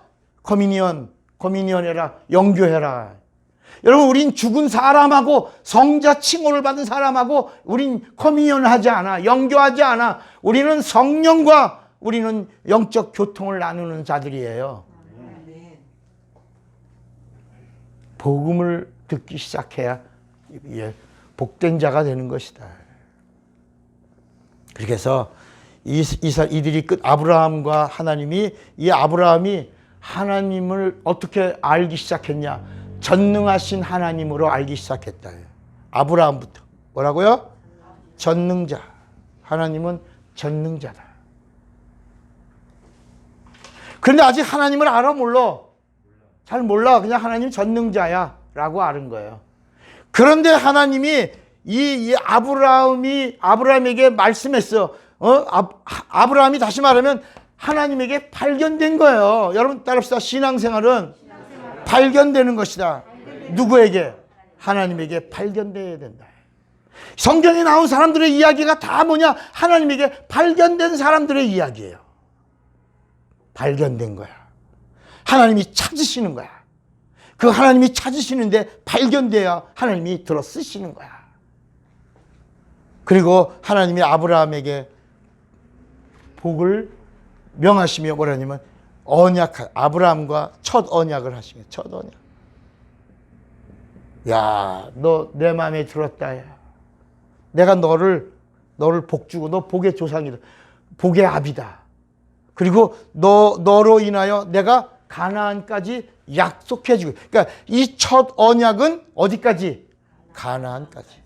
S1: 커미니언해라. 영교해라. 여러분 우린 죽은 사람하고 성자 칭호를 받은 사람하고 우린 커미니언을 하지 않아. 영교하지 않아. 우리는 성령과 우리는 영적 교통을 나누는 자들이에요. 복음을 듣기 시작해야 복된 자가 되는 것이다. 그렇게 해서 이들이 아브라함과 하나님이 이 아브라함이 하나님을 어떻게 알기 시작했냐? 전능하신 하나님으로 알기 시작했다. 아브라함부터. 뭐라고요? 전능자. 하나님은 전능자다. 그런데 아직 하나님을 알아 몰라. 잘 몰라. 그냥 하나님 전능자야 라고 아는 거예요. 그런데 하나님이 이 아브라함에게 말씀했어. 아브라함이 다시 말하면 하나님에게 발견된 거예요. 여러분 따라합시다. 신앙생활은 발견되는 것이다. 누구에게? 하나님에게 발견돼야 된다. 성경에 나온 사람들의 이야기가 다 뭐냐? 하나님에게 발견된 사람들의 이야기예요. 발견된 거야. 하나님이 찾으시는 거야. 그 하나님이 찾으시는데 발견돼야 하나님이 들어 쓰시는 거야. 그리고 하나님이 아브라함에게 복을 명하시며 뭐라냐면 아브라함과 첫 언약을 하시며 첫 언약. 야, 너 내 마음에 들었다. 야. 내가 너를 복 주고 너 복의 조상이다. 복의 아비다. 그리고 너로 인하여 내가 가나안까지 약속해 주고. 그러니까 이 첫 언약은 어디까지? 가나안까지.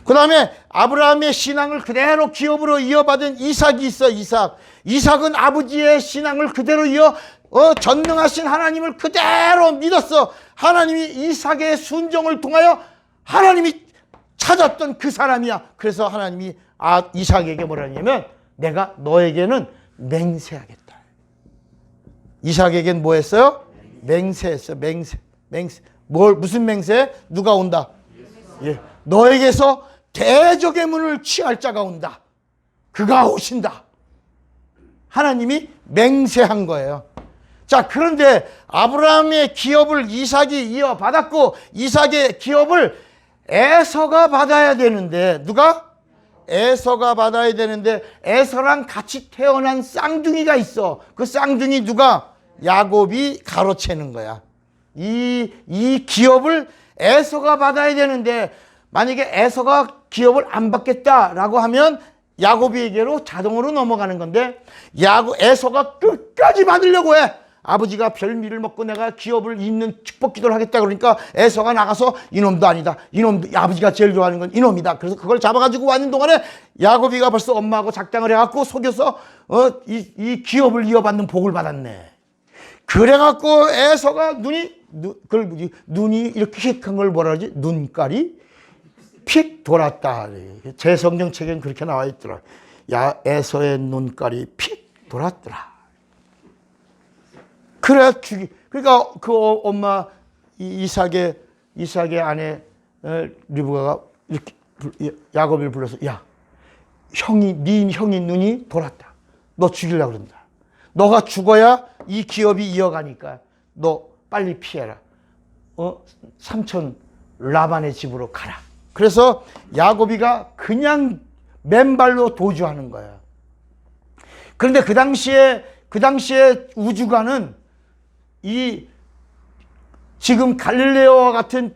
S1: 그 다음에 아브라함의 신앙을 그대로 기업으로 이어받은 이삭이 있어. 이삭은 아버지의 신앙을 그대로 전능하신 하나님을 그대로 믿었어. 하나님이 이삭의 순종을 통하여 하나님이 찾았던 그 사람이야. 그래서 하나님이 이삭에게 뭐라 하냐면 내가 너에게는 맹세하겠다. 이삭에겐 뭐 했어요? 맹세했어요. 맹세. 무슨 맹세? 누가 온다? 예. 너에게서 대적의 문을 취할 자가 온다. 그가 오신다. 하나님이 맹세한 거예요. 자, 그런데 아브라함의 기업을 이삭이 이어받았고 이삭의 기업을 에서가 받아야 되는데 누가? 에서가 받아야 되는데 에서랑 같이 태어난 쌍둥이가 있어. 그 쌍둥이 누가? 야곱이 가로채는 거야. 이 기업을 에서가 받아야 되는데 만약에 에서가 기업을 안 받겠다라고 하면 야곱에게로 자동으로 넘어가는 건데 에서가 끝까지 받으려고 해. 아버지가 별미를 먹고 내가 기업을 잇는 축복 기도를 하겠다 그러니까 에서가 나가서 이놈도 아니다. 이놈도 아버지가 제일 좋아하는 건 이놈이다. 그래서 그걸 잡아가지고 왔는 동안에 야곱이가 벌써 엄마하고 작당을 해갖고 속여서 이 기업을 이어받는 복을 받았네. 그래갖고 에서가 눈이 이렇게 휙한 걸 뭐라 그러지? 눈깔이 픽 돌았다. 제 성경책엔 그렇게 나와 있더라. 에서의 눈깔이 픽 돌았더라. 그러니까 그 엄마 이삭의 아내 리브가가 이렇게 야곱을 불러서 야, 네 형이 눈이 돌았다. 너 죽이려고 그런다. 너가 죽어야 이 기업이 이어가니까 너 빨리 피해라. 삼촌 라반의 집으로 가라. 그래서 야곱이가 그냥 맨발로 도주하는 거야. 그런데 그 당시에 우주관은 지금 갈릴레오와 같은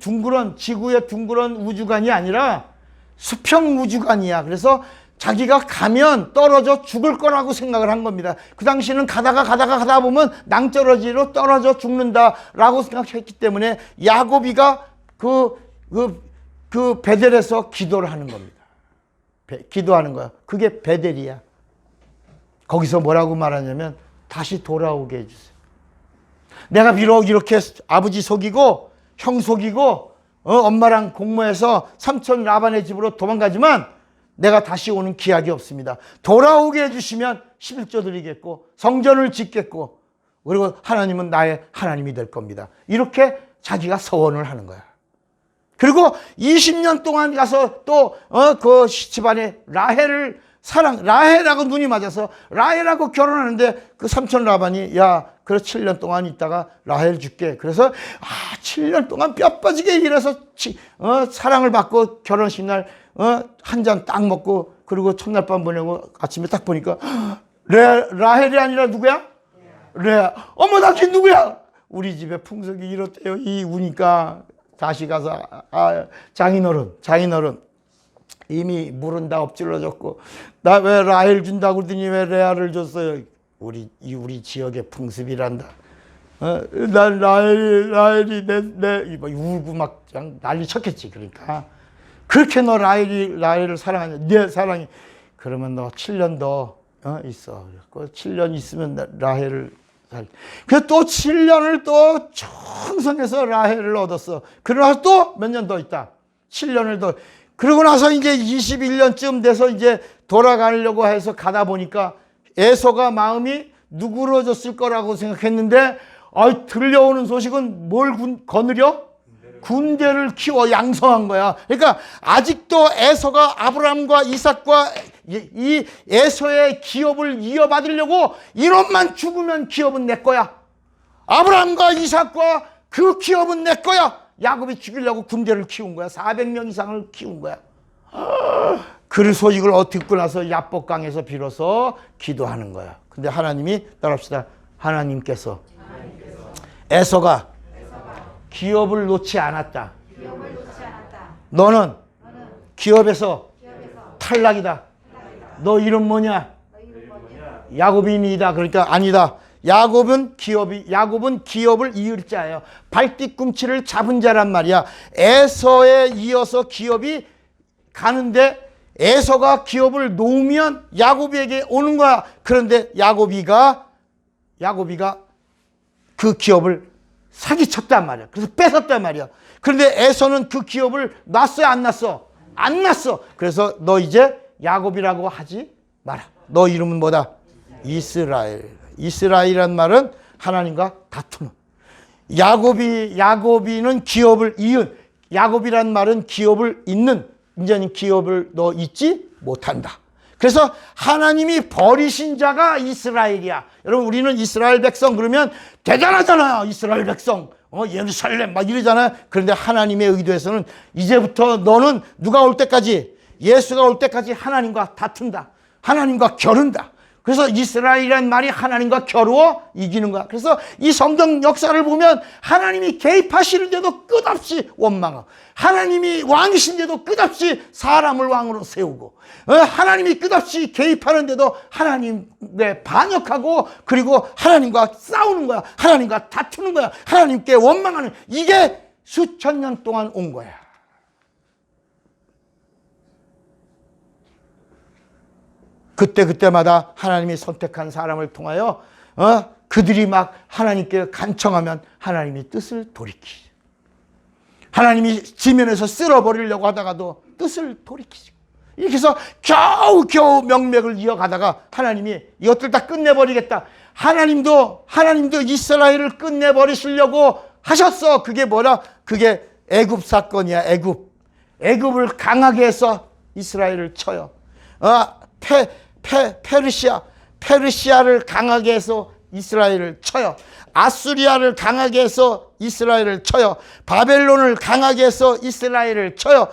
S1: 지구의 둥그런 우주관이 아니라 수평 우주관이야. 그래서 자기가 가면 떨어져 죽을 거라고 생각을 한 겁니다. 그 당시에는 가다 보면 낭떠러지로 떨어져 죽는다라고 생각했기 때문에 야곱이가 그 베델에서 기도를 하는 겁니다. 기도하는 거야. 그게 베델이야. 거기서 뭐라고 말하냐면 다시 돌아오게 해주세요. 내가 비록 이렇게 아버지 속이고 형 속이고 엄마랑 공모해서 삼촌 라반의 집으로 도망가지만 내가 다시 오는 기약이 없습니다. 돌아오게 해주시면 11조 드리겠고 성전을 짓겠고 그리고 하나님은 나의 하나님이 될 겁니다. 이렇게 자기가 서원을 하는 거야. 그리고 20년 동안 가서 또 그 집안에 라헬하고 눈이 맞아서 라헬하고 결혼하는데 그 삼촌 라반이 야, 그래 7년 동안 있다가 라헬 줄게. 그래서 7년 동안 뼈 빠지게 일해서 사랑을 받고 결혼식 날 한 잔 딱 먹고 그리고 첫날 밤 보내고 아침에 딱 보니까 라헬이 아니라 누구야? 레아. 어머 당신 누구야? 우리 집에 풍속이 이렇대요. 이 우니까 다시 가서 장인어른 이미 물은 다 엎질러졌고 나 왜 라헬 준다고 그러더니 왜 레아를 줬어요? 우리 지역의 풍습이란다. 난 라헬이 내 울고 막 난리 쳤겠지. 그러니까 그렇게 너 라헬을 사랑하냐? 네 사랑해. 그러면 너 7년 더 있어. 7년 있으면 라헬을 그래서 또 7년을 또 충성해서 라헬을 얻었어. 그러고 또 몇 년 더 있다. 7년을 더. 그러고 나서 이제 21년쯤 돼서 이제 돌아가려고 해서 가다 보니까 에서가 마음이 누그러졌을 거라고 생각했는데 들려오는 소식은 뭘 거느려? 군대를 키워 양성한 거야. 그러니까 아직도 에서가 아브라함과 이삭과 이 에서의 기업을 이어받으려고 이놈만 죽으면 기업은 내 거야. 아브라함과 이삭과 그 기업은 내 거야. 야곱이 죽이려고 군대를 키운 거야. 400명 이상을 키운 거야. 그 소식을 듣고 나서 야복강에서 비로소 기도하는 거야. 근데 하나님이 따라합시다. 하나님께서 에서가 기업을 놓지 않았다. 너는 기업에서 탈락이다. 너 이름 뭐냐? 야곱인이다. 그러니까 아니다. 야곱은 기업을 이을 자예요. 발뒤꿈치를 잡은 자란 말이야. 에서에 이어서 기업이 가는데 에서가 기업을 놓으면 야곱에게 오는 거야. 그런데 야곱이가 그 기업을 사기쳤단 말이야. 그래서 뺏었단 말이야. 그런데 에서는 그 기업을 놨어요? 안 놨어? 안 놨어. 그래서 너 이제 야곱이라고 하지 마라. 너 이름은 뭐다? 이스라엘. 이스라엘이란 말은 하나님과 다투는. 야곱이는 기업을 이은. 야곱이란 말은 기업을 잇는. 이제는 기업을 너 잊지 못한다. 그래서 하나님이 버리신 자가 이스라엘이야. 여러분, 우리는 이스라엘 백성 그러면 대단하잖아요. 이스라엘 백성. 예루살렘 막 이러잖아요. 그런데 하나님의 의도에서는 이제부터 너는 누가 올 때까지, 예수가 올 때까지 하나님과 다툰다. 하나님과 겨룬다. 그래서 이스라엘이라는 말이 하나님과 겨루어 이기는 거야. 그래서 이 성경 역사를 보면 하나님이 개입하시는데도 끝없이 원망하고, 하나님이 왕이신데도 끝없이 사람을 왕으로 세우고, 하나님이 끝없이 개입하는데도 하나님에 반역하고, 그리고 하나님과 싸우는 거야. 하나님과 다투는 거야. 하나님께 원망하는, 이게 수천 년 동안 온 거야. 그때마다 하나님이 선택한 사람을 통하여 그들이 막 하나님께 간청하면 하나님이 뜻을 돌이키죠. 하나님이 지면에서 쓸어버리려고 하다가도 뜻을 돌이키죠. 이렇게 해서 겨우 명맥을 이어가다가 하나님이 이것들 다 끝내버리겠다. 하나님도 이스라엘을 끝내버리시려고 하셨어. 그게 뭐라? 그게 애굽 사건이야. 애굽을 강하게 해서 이스라엘을 쳐요. 페르시아를 강하게 해서 이스라엘을 쳐요. 아수리아를 강하게 해서 이스라엘을 쳐요. 바벨론을 강하게 해서 이스라엘을 쳐요.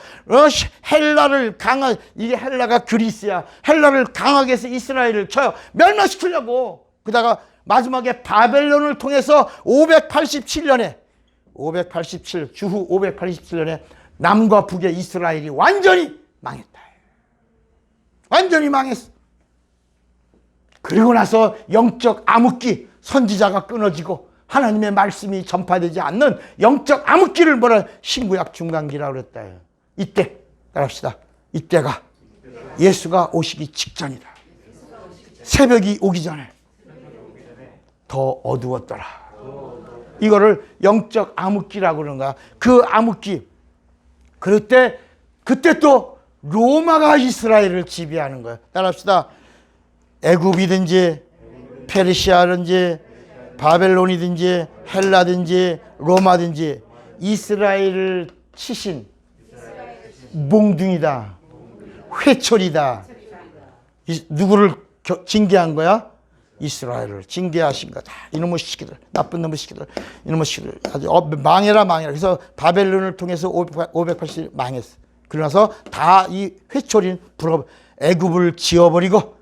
S1: 이게 헬라가 그리스야. 헬라를 강하게 해서 이스라엘을 쳐요. 멸망시키려고. 그러다가 마지막에 바벨론을 통해서 587년에 주후 587년에 남과 북의 이스라엘이 완전히 망했다. 완전히 망했어. 그리고 나서 영적 암흑기, 선지자가 끊어지고 하나님의 말씀이 전파되지 않는 영적 암흑기를 뭐라 신구약 중간기라고 그랬다. 이때 따라합시다. 이때가 예수가 오시기 직전이다. 새벽이 오기 전에 더 어두웠더라. 이거를 영적 암흑기라고 그러는 거야. 그 암흑기. 그때 또 로마가 이스라엘을 지배하는 거예요. 따라합시다. 애굽이든지 페르시아든지 바벨론이든지 헬라든지 로마든지 이스라엘을 치신 몽둥이다. 회초리다. 누구를 징계한 거야? 이스라엘을 징계하신 거다. 이놈의 시키들, 나쁜 놈의 시키들, 이놈의 시키들 아주 망해라. 그래서 바벨론을 통해서 580년 망했어. 그러나서 다 이 회초리는 애굽을 지어버리고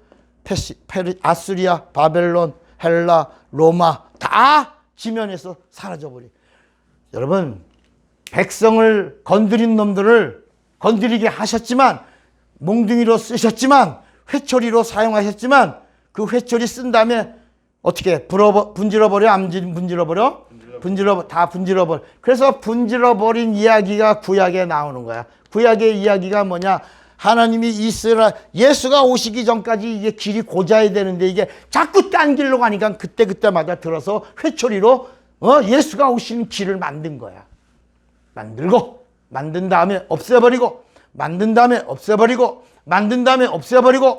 S1: 아수리아, 바벨론, 헬라, 로마 다 지면에서 사라져버려. 여러분, 백성을 건드린 놈들을 건드리게 하셨지만, 몽둥이로 쓰셨지만, 회초리로 사용하셨지만, 그 회초리 쓴 다음에 어떻게 분질러버려? 안 분질러버려? 다 분질러버려. 그래서 분질러버린 이야기가 구약에 나오는 거야. 구약의 이야기가 뭐냐? 하나님이 예수가 오시기 전까지 이게 길이 고자야 되는데 이게 자꾸 딴 길로 가니까 그때마다 들어서 회초리로 예수가 오시는 길을 만든 거야. 만든 다음에 없애버리고,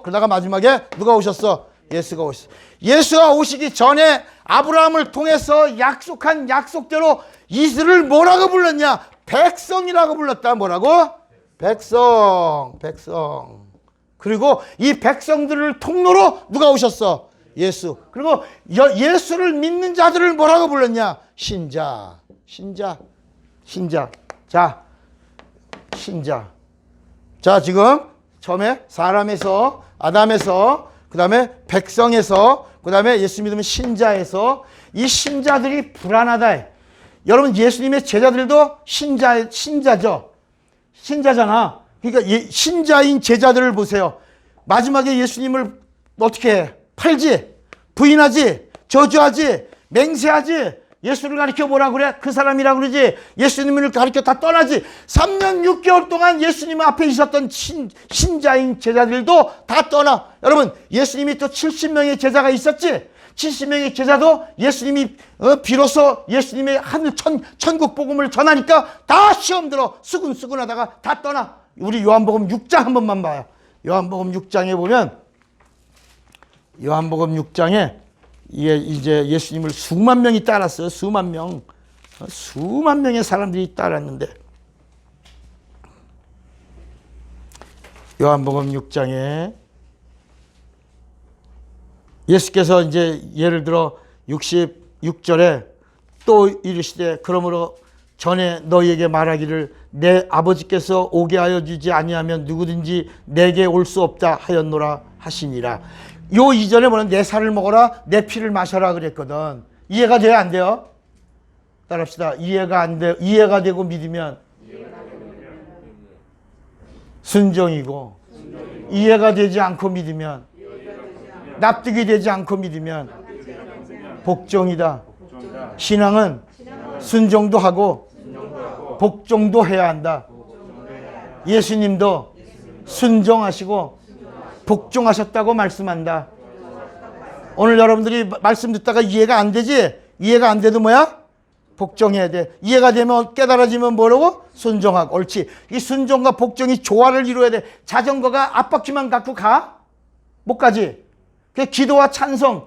S1: 그러다가 마지막에 누가 오셨어? 예수가 오셨어. 예수가 오시기 전에 아브라함을 통해서 약속한 약속대로 이스라엘을 뭐라고 불렀냐? 백성이라고 불렀다. 뭐라고? 백성. 그리고 이 백성들을 통로로 누가 오셨어? 예수. 그리고 예수를 믿는 자들을 뭐라고 불렀냐? 신자. 자, 지금 처음에 사람에서, 아담에서, 그 다음에 백성에서, 그 다음에 예수 믿으면 신자에서, 이 신자들이 불안하다. 여러분, 예수님의 제자들도 신자죠. 신자잖아. 그러니까 신자인 제자들을 보세요. 마지막에 예수님을 어떻게 해? 팔지, 부인하지, 저주하지, 맹세하지. 예수를 가리켜 뭐라 그래? 그 사람이라 그러지. 예수님을 가리켜 다 떠나지. 3년 6개월 동안 예수님 앞에 있었던 신자인 제자들도 다 떠나. 여러분, 예수님이 또 70명의 제자가 있었지. 70명의 제자도 예수님이 비로소 예수님의 하늘 천국 복음을 전하니까 다 시험 들어 수근수근 하다가 다 떠나. 우리 요한복음 6장 한 번만 봐요. 요한복음 6장에 보면 요한복음 6장에 이제 예수님을 수만 명이 따랐어요. 수만 명. 수만 명의 사람들이 따랐는데 요한복음 6장에 예수께서 이제 예를 들어 66절에 또 이르시되 그러므로 전에 너희에게 말하기를 내 아버지께서 오게 하여 주지 아니하면 누구든지 내게 올 수 없다 하였노라 하시니라. 요 이전에 뭐는 내 살을 먹어라 내 피를 마셔라 그랬거든. 이해가 돼요 안 돼요? 따라합시다. 이해가 안 돼. 이해가 되고 믿으면 순종이고 이해가 되지 않고 믿으면 납득이 되지 않고 믿으면 복종이다. 신앙은 순종도 하고 복종도 해야 한다. 예수님도 순종하시고 복종하셨다고 말씀한다. 오늘 여러분들이 말씀 듣다가 이해가 안 되지? 이해가 안 돼도 뭐야? 복종해야 돼. 이해가 되면 깨달아지면 뭐라고? 순종하고. 옳지. 이 순종과 복종이 조화를 이루어야 돼. 자전거가 앞바퀴만 갖고 가? 못 가지. 그 기도와 찬송,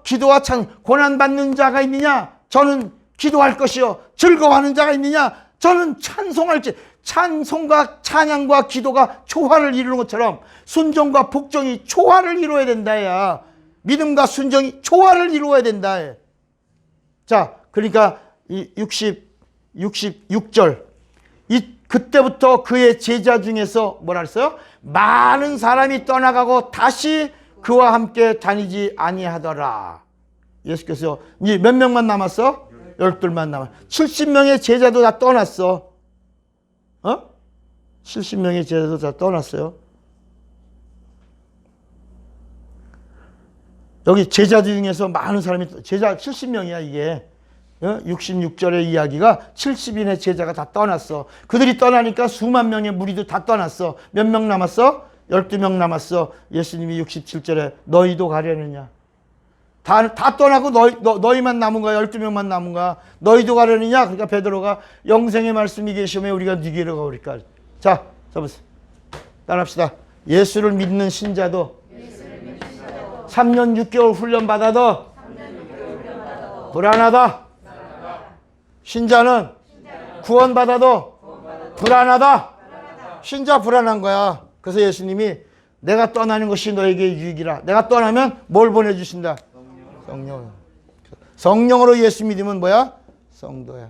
S1: 기도와 고난받는 자가 있느냐? 저는 기도할 것이요. 즐거워하는 자가 있느냐? 저는 찬송할지. 찬송과 찬양과 기도가 조화를 이루는 것처럼 순종과 복종이 조화를 이루어야 된다. 야. 믿음과 순종이 조화를 이루어야 된다. 자, 그러니까 이 66절. 그때부터 그의 제자 중에서 뭐라 그랬어요? 많은 사람이 떠나가고 다시 그와 함께 다니지 아니하더라. 예수께서 이제 몇 명만 남았어? 12만 남았어. 70명의 제자도 다 떠났어. 70명의 제자도 다 떠났어요. 여기 제자 중에서 많은 사람이 제자 70명이야 이게. 66절의 이야기가 70인의 제자가 다 떠났어. 그들이 떠나니까 수만 명의 무리도 다 떠났어. 몇 명 남았어? 12명 남았어. 예수님이 67절에 너희도 가려느냐? 다 떠나고 너희만 남은 거야. 12명만 남은 거야. 너희도 가려느냐? 그러니까 베드로가 영생의 말씀이 계시면 우리가 니게로 가오리까. 자, 잡으세요. 따라합시다. 예수를 믿는 신자도 3년 6개월 훈련 받아도 불안하다. 신자는 구원받아도 불안하다. 신자 불안한 거야. 그래서 예수님이 내가 떠나는 것이 너에게 유익이라. 내가 떠나면 뭘 보내주신다? 성령. 성령으로 예수 믿으면 뭐야? 성도야.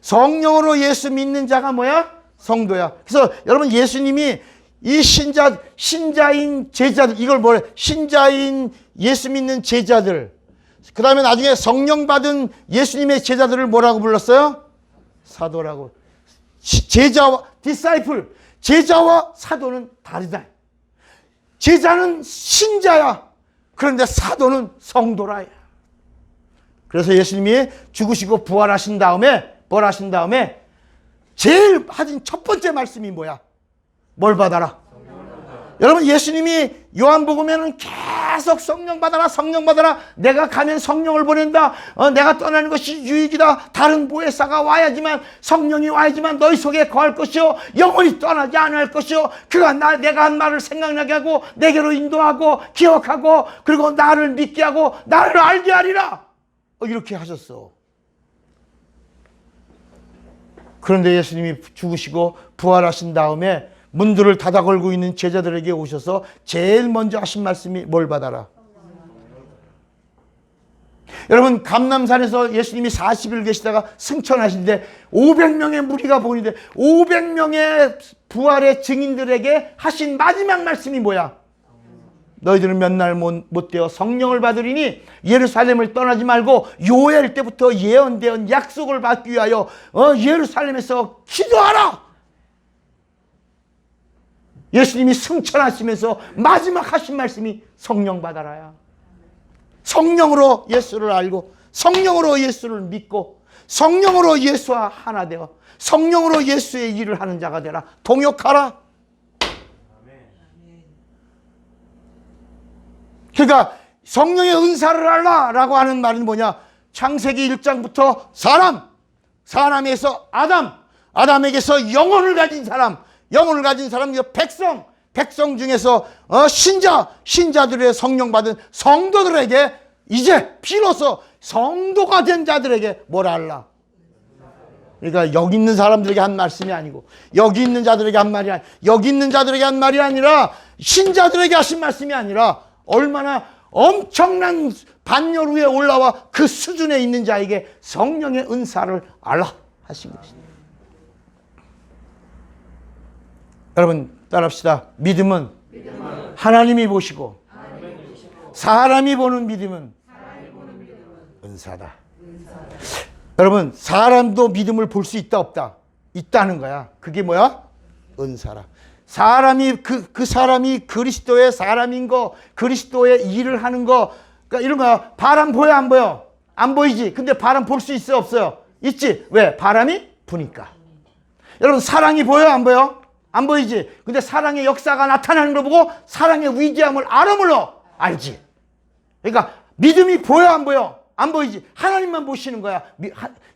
S1: 성령으로 예수 믿는 자가 뭐야? 성도야. 그래서 여러분 예수님이 이 신자인 제자들, 이걸 뭐래? 신자인 예수 믿는 제자들. 그 다음에 나중에 성령 받은 예수님의 제자들을 뭐라고 불렀어요? 사도라고. 제자와, 디사이플. 제자와 사도는 다르다. 제자는 신자야. 그런데 사도는 성도라. 그래서 예수님이 죽으시고 부활하신 다음에, 뭘 하신 다음에, 제일 하신 첫 번째 말씀이 뭐야? 뭘 받아라? 여러분 예수님이 요한복음에는 계속 성령 받아라 성령 받아라. 내가 가면 성령을 보낸다. 내가 떠나는 것이 유익이다. 다른 보혜사가 와야지만 성령이 와야지만 너희 속에 거할 것이요 영원히 떠나지 않을 것이요 그가 내가 한 말을 생각나게 하고 내게로 인도하고 기억하고 그리고 나를 믿게 하고 나를 알게 하리라. 이렇게 하셨어. 그런데 예수님이 죽으시고 부활하신 다음에 문들을 닫아 걸고 있는 제자들에게 오셔서 제일 먼저 하신 말씀이 뭘 받아라? 여러분 감람산에서 예수님이 40일 계시다가 승천하신데 500명의 무리가 보이는데 500명의 부활의 증인들에게 하신 마지막 말씀이 뭐야? 너희들은 몇 날 못 되어 성령을 받으리니 예루살렘을 떠나지 말고 요엘 때부터 예언되은 약속을 받기 위하여 예루살렘에서 기도하라. 예수님이 승천하시면서 마지막 하신 말씀이 성령 받아라야. 성령으로 예수를 알고 성령으로 예수를 믿고 성령으로 예수와 하나 되어 성령으로 예수의 일을 하는 자가 되라. 동역하라. 그러니까 성령의 은사를 알라라고 하는 말은 뭐냐? 창세기 1장부터 사람에서 아담에게서 영혼을 가진 사람, 영혼을 가진 사람, 백성, 백성 중에서 신자들의 성령 받은 성도들에게 이제 비로소 성도가 된 자들에게 뭐라 할라? 그러니까 여기 있는 사람들에게 한 말씀이 아니고 여기 있는 자들에게 한 말이 아니라 여기 있는 자들에게 한 말이 아니라 신자들에게 하신 말씀이 아니라 얼마나 엄청난 반열 위에 올라와 그 수준에 있는 자에게 성령의 은사를 알라 하신 것입니다. 여러분 따라합시다. 믿음은 하나님이 보시고 사람이 보는 믿음은 은사다. 여러분 사람도 믿음을 볼 수 있다 없다? 있다는 거야. 그게 뭐야? 은사라. 사람이 그 사람이 그리스도의 사람인 거, 그리스도의 일을 하는 거, 그러니까 이런 거야. 바람 보여 안 보여? 안 보이지. 근데 바람 볼 수 있어 없어요? 있지. 왜? 바람이 부니까. 여러분 사랑이 보여 안 보여? 안 보이지. 근데 사랑의 역사가 나타나는 걸 보고 사랑의 위대함을 알아물어 알지. 그러니까 믿음이 보여 안 보여? 안 보이지. 하나님만 보시는 거야.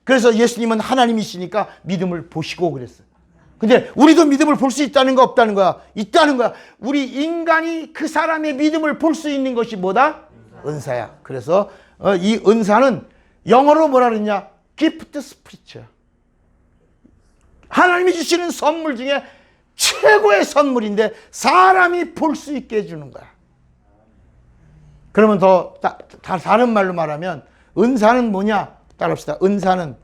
S1: 그래서 예수님은 하나님이시니까 믿음을 보시고 그랬어요. 근데 우리도 믿음을 볼 수 있다는 거 없다는 거야? 있다는 거야. 우리 인간이 그 사람의 믿음을 볼 수 있는 것이 뭐다? 은사야. 그래서 이 은사는 영어로 뭐라 그랬냐? 기프트 스피리트야. 하나님이 주시는 선물 중에 최고의 선물인데 사람이 볼 수 있게 해주는 거야. 그러면 더 다른 말로 말하면 은사는 뭐냐? 따라합시다. 은사는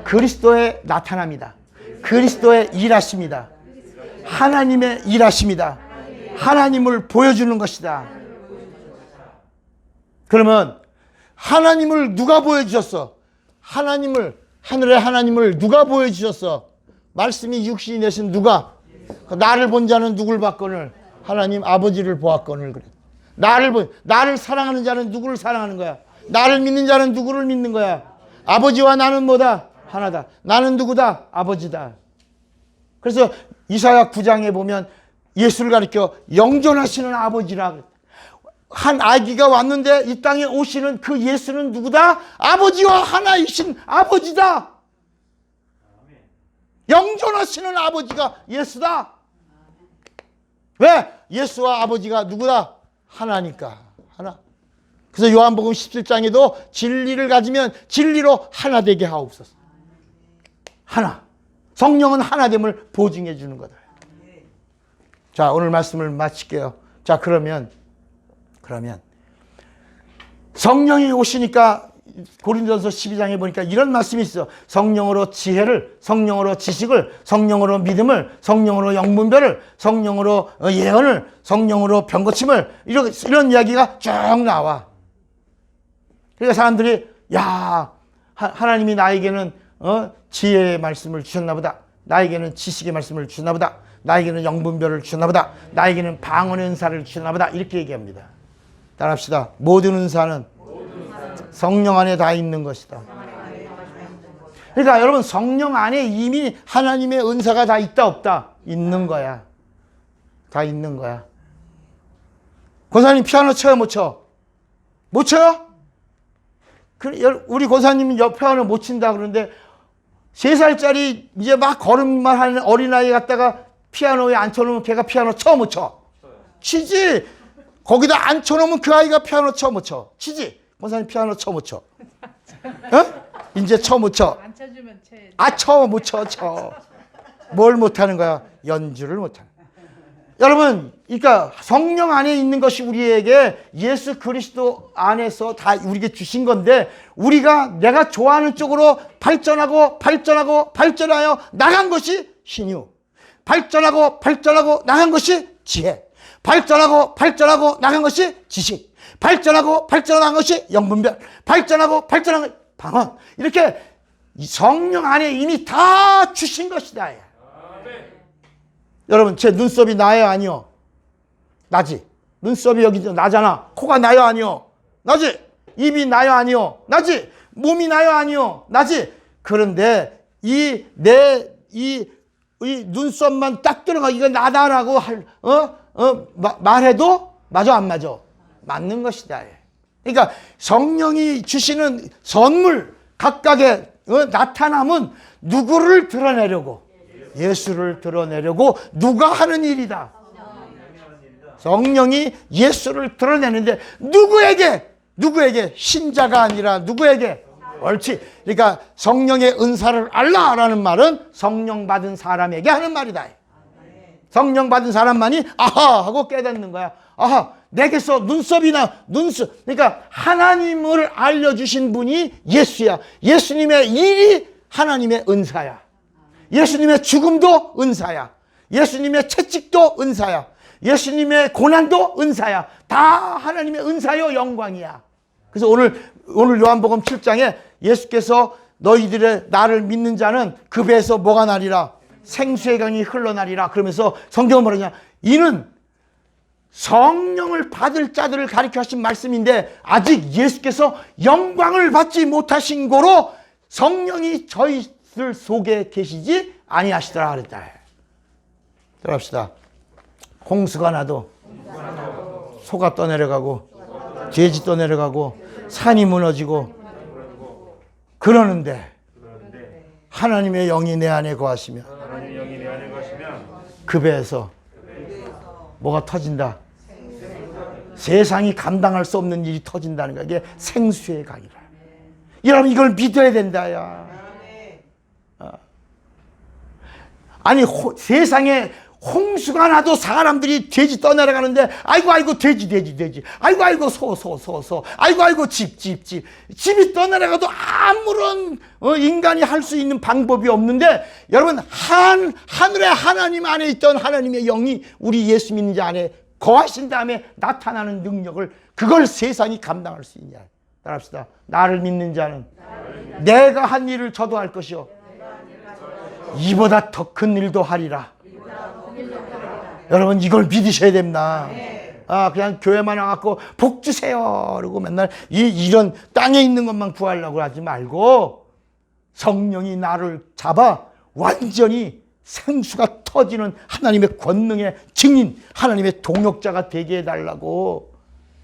S1: 그리스도의 나타남이다. 그리스도의 일하심이다. 하나님의 일하심이다. 하나님을 보여주는 것이다. 그러면 하나님을 누가 보여주셨어? 하늘의 하나님을 누가 보여주셨어? 말씀이 육신이 되신 누가? 나를 본 자는 누굴 봤거늘? 하나님 아버지를 보았거늘. 그래. 나를 사랑하는 자는 누구를 사랑하는 거야? 나를 믿는 자는 누구를 믿는 거야? 아버지와 나는 뭐다? 하나다. 나는 누구다? 아버지다. 그래서 이사야 9장에 보면 예수를 가리켜 영존하시는 아버지라. 한 아기가 왔는데 이 땅에 오시는 그 예수는 누구다? 아버지와 하나이신 아버지다. 영존하시는 아버지가 예수다. 왜? 예수와 아버지가 누구다? 하나니까. 하나. 그래서 요한복음 17장에도 진리를 가지면 진리로 하나 되게 하옵소서. 하나. 성령은 하나됨을 보증해 주는 거다. 자, 오늘 말씀을 마칠게요. 자, 그러면 성령이 오시니까 고린도전서 12장에 보니까 이런 말씀이 있어. 성령으로 지혜를, 성령으로 지식을, 성령으로 믿음을, 성령으로 영분별을, 성령으로 예언을, 성령으로 병고침을, 이런 이야기가 쭉 나와. 그러니까 사람들이 야, 하나님이 나에게는 지혜의 말씀을 주셨나 보다. 나에게는 지식의 말씀을 주셨나 보다. 나에게는 영분별을 주셨나 보다. 나에게는 방언의 은사를 주셨나 보다. 이렇게 얘기합니다. 따라합시다. 모든 은사는 성령 안에 다 있는 것이다. 그러니까 여러분 성령 안에 이미 하나님의 은사가 다 있다 없다? 있는 거야. 다 있는 거야. 권사님 피아노 쳐요 못 쳐? 못 쳐요? 우리 권사님은 피아노 못 친다 그러는데 3살짜리 이제 막 걸음만 하는 어린아이 갖다가 피아노에 앉혀놓으면 걔가 피아노 쳐 못 쳐? 치지. 거기다 앉혀놓으면 그 아이가 피아노 쳐 못 쳐? 치지. 권사님 피아노 쳐 못 쳐? 이제 쳐 못 쳐?
S2: 안 쳐주면 쳐야지.
S1: 쳐 못 쳐? 쳐. 뭘 못하는 거야? 연주를 못하는 거야. 여러분, 그러니까 성령 안에 있는 것이 우리에게 예수 그리스도 안에서 다 우리에게 주신 건데 우리가 내가 좋아하는 쪽으로 발전하여 나간 것이 신유. 발전하고 나간 것이 지혜. 발전하고 나간 것이 지식. 발전하고 나간 것이 영분별. 발전하고 나간 방언. 이렇게 성령 안에 이미 다 주신 것이다. 여러분 제 눈썹이 나요 아니요? 나지. 눈썹이 여기 나잖아. 코가 나요 아니요? 나지. 입이 나요 아니요? 나지. 몸이 나요 아니요? 나지. 그런데 이 눈썹만 딱 들어가 이거 나다라고 말해도 맞아 안 맞아? 맞는 것이다. 그러니까 성령이 주시는 선물 각각의 나타남은 누구를 드러내려고? 예수를 드러내려고 누가 하는 일이다. 성령이 예수를 드러내는데 누구에게? 신자가 아니라 누구에게? 옳지. 그러니까 성령의 은사를 알라라는 말은 성령 받은 사람에게 하는 말이다. 성령 받은 사람만이 아하 하고 깨닫는 거야. 아하, 내게서 눈썹. 그러니까 하나님을 알려주신 분이 예수야. 예수님의 일이 하나님의 은사야. 예수님의 죽음도 은사야. 예수님의 채찍도 은사야. 예수님의 고난도 은사야. 다 하나님의 은사요 영광이야. 그래서 오늘 요한복음 7장에 예수께서 너희들의 나를 믿는 자는 그 배에서 뭐가 나리라? 생수의 강이 흘러나리라. 그러면서 성경은 뭐라냐? 이는 성령을 받을 자들을 가리켜 하신 말씀인데 아직 예수께서 영광을 받지 못하신 고로 성령이 저희들 속에 계시지 아니하시더라 그랬다. 들어갑시다. 홍수가 나도 소가 떠내려가고 돼지 떠내려가고 산이 무너지고 그러는데 하나님의 영이 내 안에 거하시면 그 배에서 뭐가 터진다? 세상이 감당할 수 없는 일이 터진다는 거야. 이게 생수의 강이라. 여러분 이걸 믿어야 된다. 야. 아니 세상에 홍수가 나도 사람들이 돼지 떠내려가는데 아이고 돼지 아이고 소 아이고 집 집이 떠내려가도 아무런 인간이 할 수 있는 방법이 없는데 여러분 하늘의 하나님 안에 있던 하나님의 영이 우리 예수 믿는 자 안에 거하신 다음에 나타나는 능력을 그걸 세상이 감당할 수 있냐. 따라합시다. 나를 믿는 자는 내가 한 일을 저도 할 것이요 이보다 더 큰 일도 하리라. 여러분 이걸 믿으셔야 됩니다. 그냥 교회만 와갖고 복 주세요 그러고 맨날 이런 땅에 있는 것만 구하려고 하지 말고 성령이 나를 잡아 완전히 생수가 터지는 하나님의 권능의 증인, 하나님의 동역자가 되게 해달라고.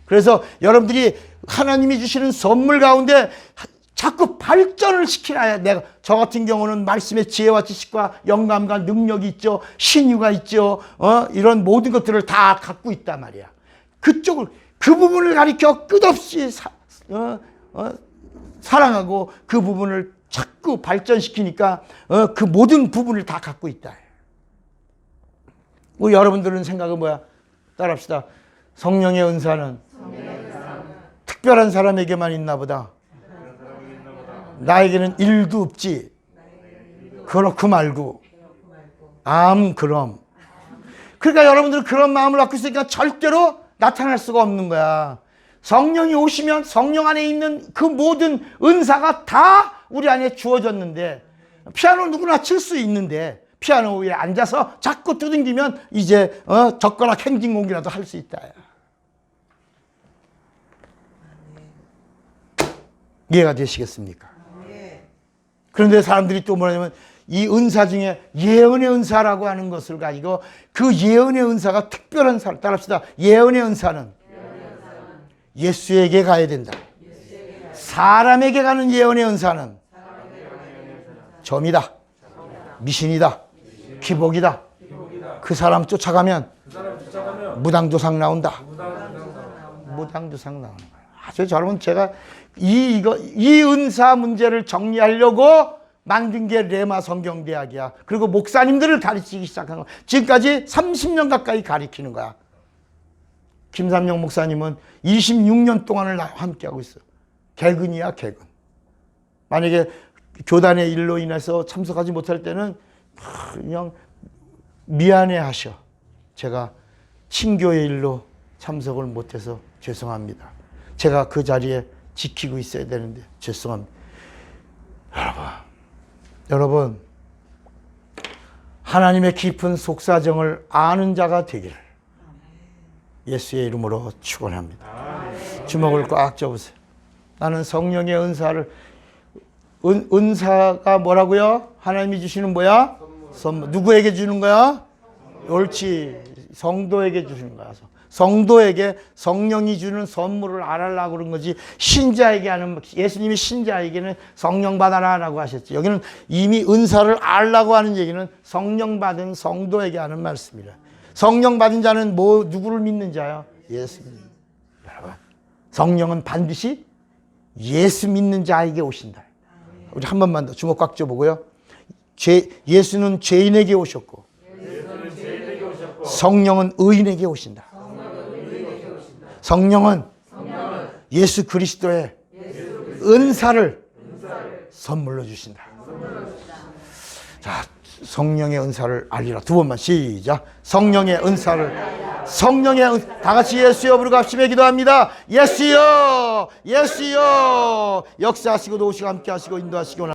S1: 그래서 여러분들이 하나님이 주시는 선물 가운데 자꾸 발전을 시키라. 내가 저 같은 경우는 말씀의 지혜와 지식과 영감과 능력이 있죠. 신유가 있죠. 이런 모든 것들을 다 갖고 있단 말이야. 그쪽을 그 부분을 가리켜 끝없이 사랑하고 그 부분을 자꾸 발전시키니까 그 모든 부분을 다 갖고 있다. 우리 여러분들은 생각은 뭐야? 따라합시다. 성령의 은사는 특별한 사람에게만 있나 보다. 나에게는 일도 없지. 그렇고 말고. 그럼. 그러니까 여러분들은 그런 마음을 갖고 있으니까 절대로 나타날 수가 없는 거야. 성령이 오시면 성령 안에 있는 그 모든 은사가 다 우리 안에 주어졌는데 피아노 누구나 칠 수 있는데 피아노 위에 앉아서 자꾸 두둥기면 이제 젓가락 행진곡이라도 할 수 있다. 이해가 되시겠습니까? 그런데 사람들이 또 뭐냐면 이 은사 중에 예언의 은사라고 하는 것을 가지고 그 예언의 은사가 특별한 사람, 따라합시다. 예언의 은사는 예수에게 가야 된다. 사람에게 가는 예언의 은사는 점이다, 미신이다, 기복이다. 그 사람 쫓아가면 무당조상 나온다. 무당조상 나오는 거예요. 아주 여러분 제가 이 은사 문제를 정리하려고 만든 게 레마 성경대학이야. 그리고 목사님들을 가르치기 시작한 거. 지금까지 30년 가까이 가르치는 거야. 김삼영 목사님은 26년 동안을 함께하고 있어. 개근이야, 개근. 만약에 교단의 일로 인해서 참석하지 못할 때는 그냥 미안해 하셔. 제가 친교의 일로 참석을 못해서 죄송합니다. 제가 그 자리에 지키고 있어야 되는데 죄송합니다. 여러분 하나님의 깊은 속사정을 아는 자가 되기를 예수의 이름으로 축원합니다. 주먹을 꽉 쥐어보세요. 나는 성령의 은사를 은사가 뭐라고요? 하나님이 주시는 뭐야? 선물. 누구에게 주는 거야? 옳지. 성도에게 주시는 거야. 성도에게 성령이 주는 선물을 알아라고 그런 거지. 신자에게 하는, 예수님이 신자에게는 성령 받아라라고 하셨지. 여기는 이미 은사를 알라고 하는 얘기는 성령 받은 성도에게 하는 말씀이라. 성령 받은 자는 누구를 믿는 자야? 예수 믿는 자. 여러분, 성령은 반드시 예수 믿는 자에게 오신다. 우리 한 번만 더 주먹 꽉 쥐어보고요. 예수는 죄인에게 오셨고 성령은 의인에게 오신다. 성령은 예수 그리스도의 은사를 선물로 주신다. 자, 성령의 은사를 알리라. 두 번만 시작. 성령의 은사를. 다 같이 예수여 부르갑시며 기도합니다. 예수여, 예수여. 역사하시고 도우시고 함께 하시고 인도하시고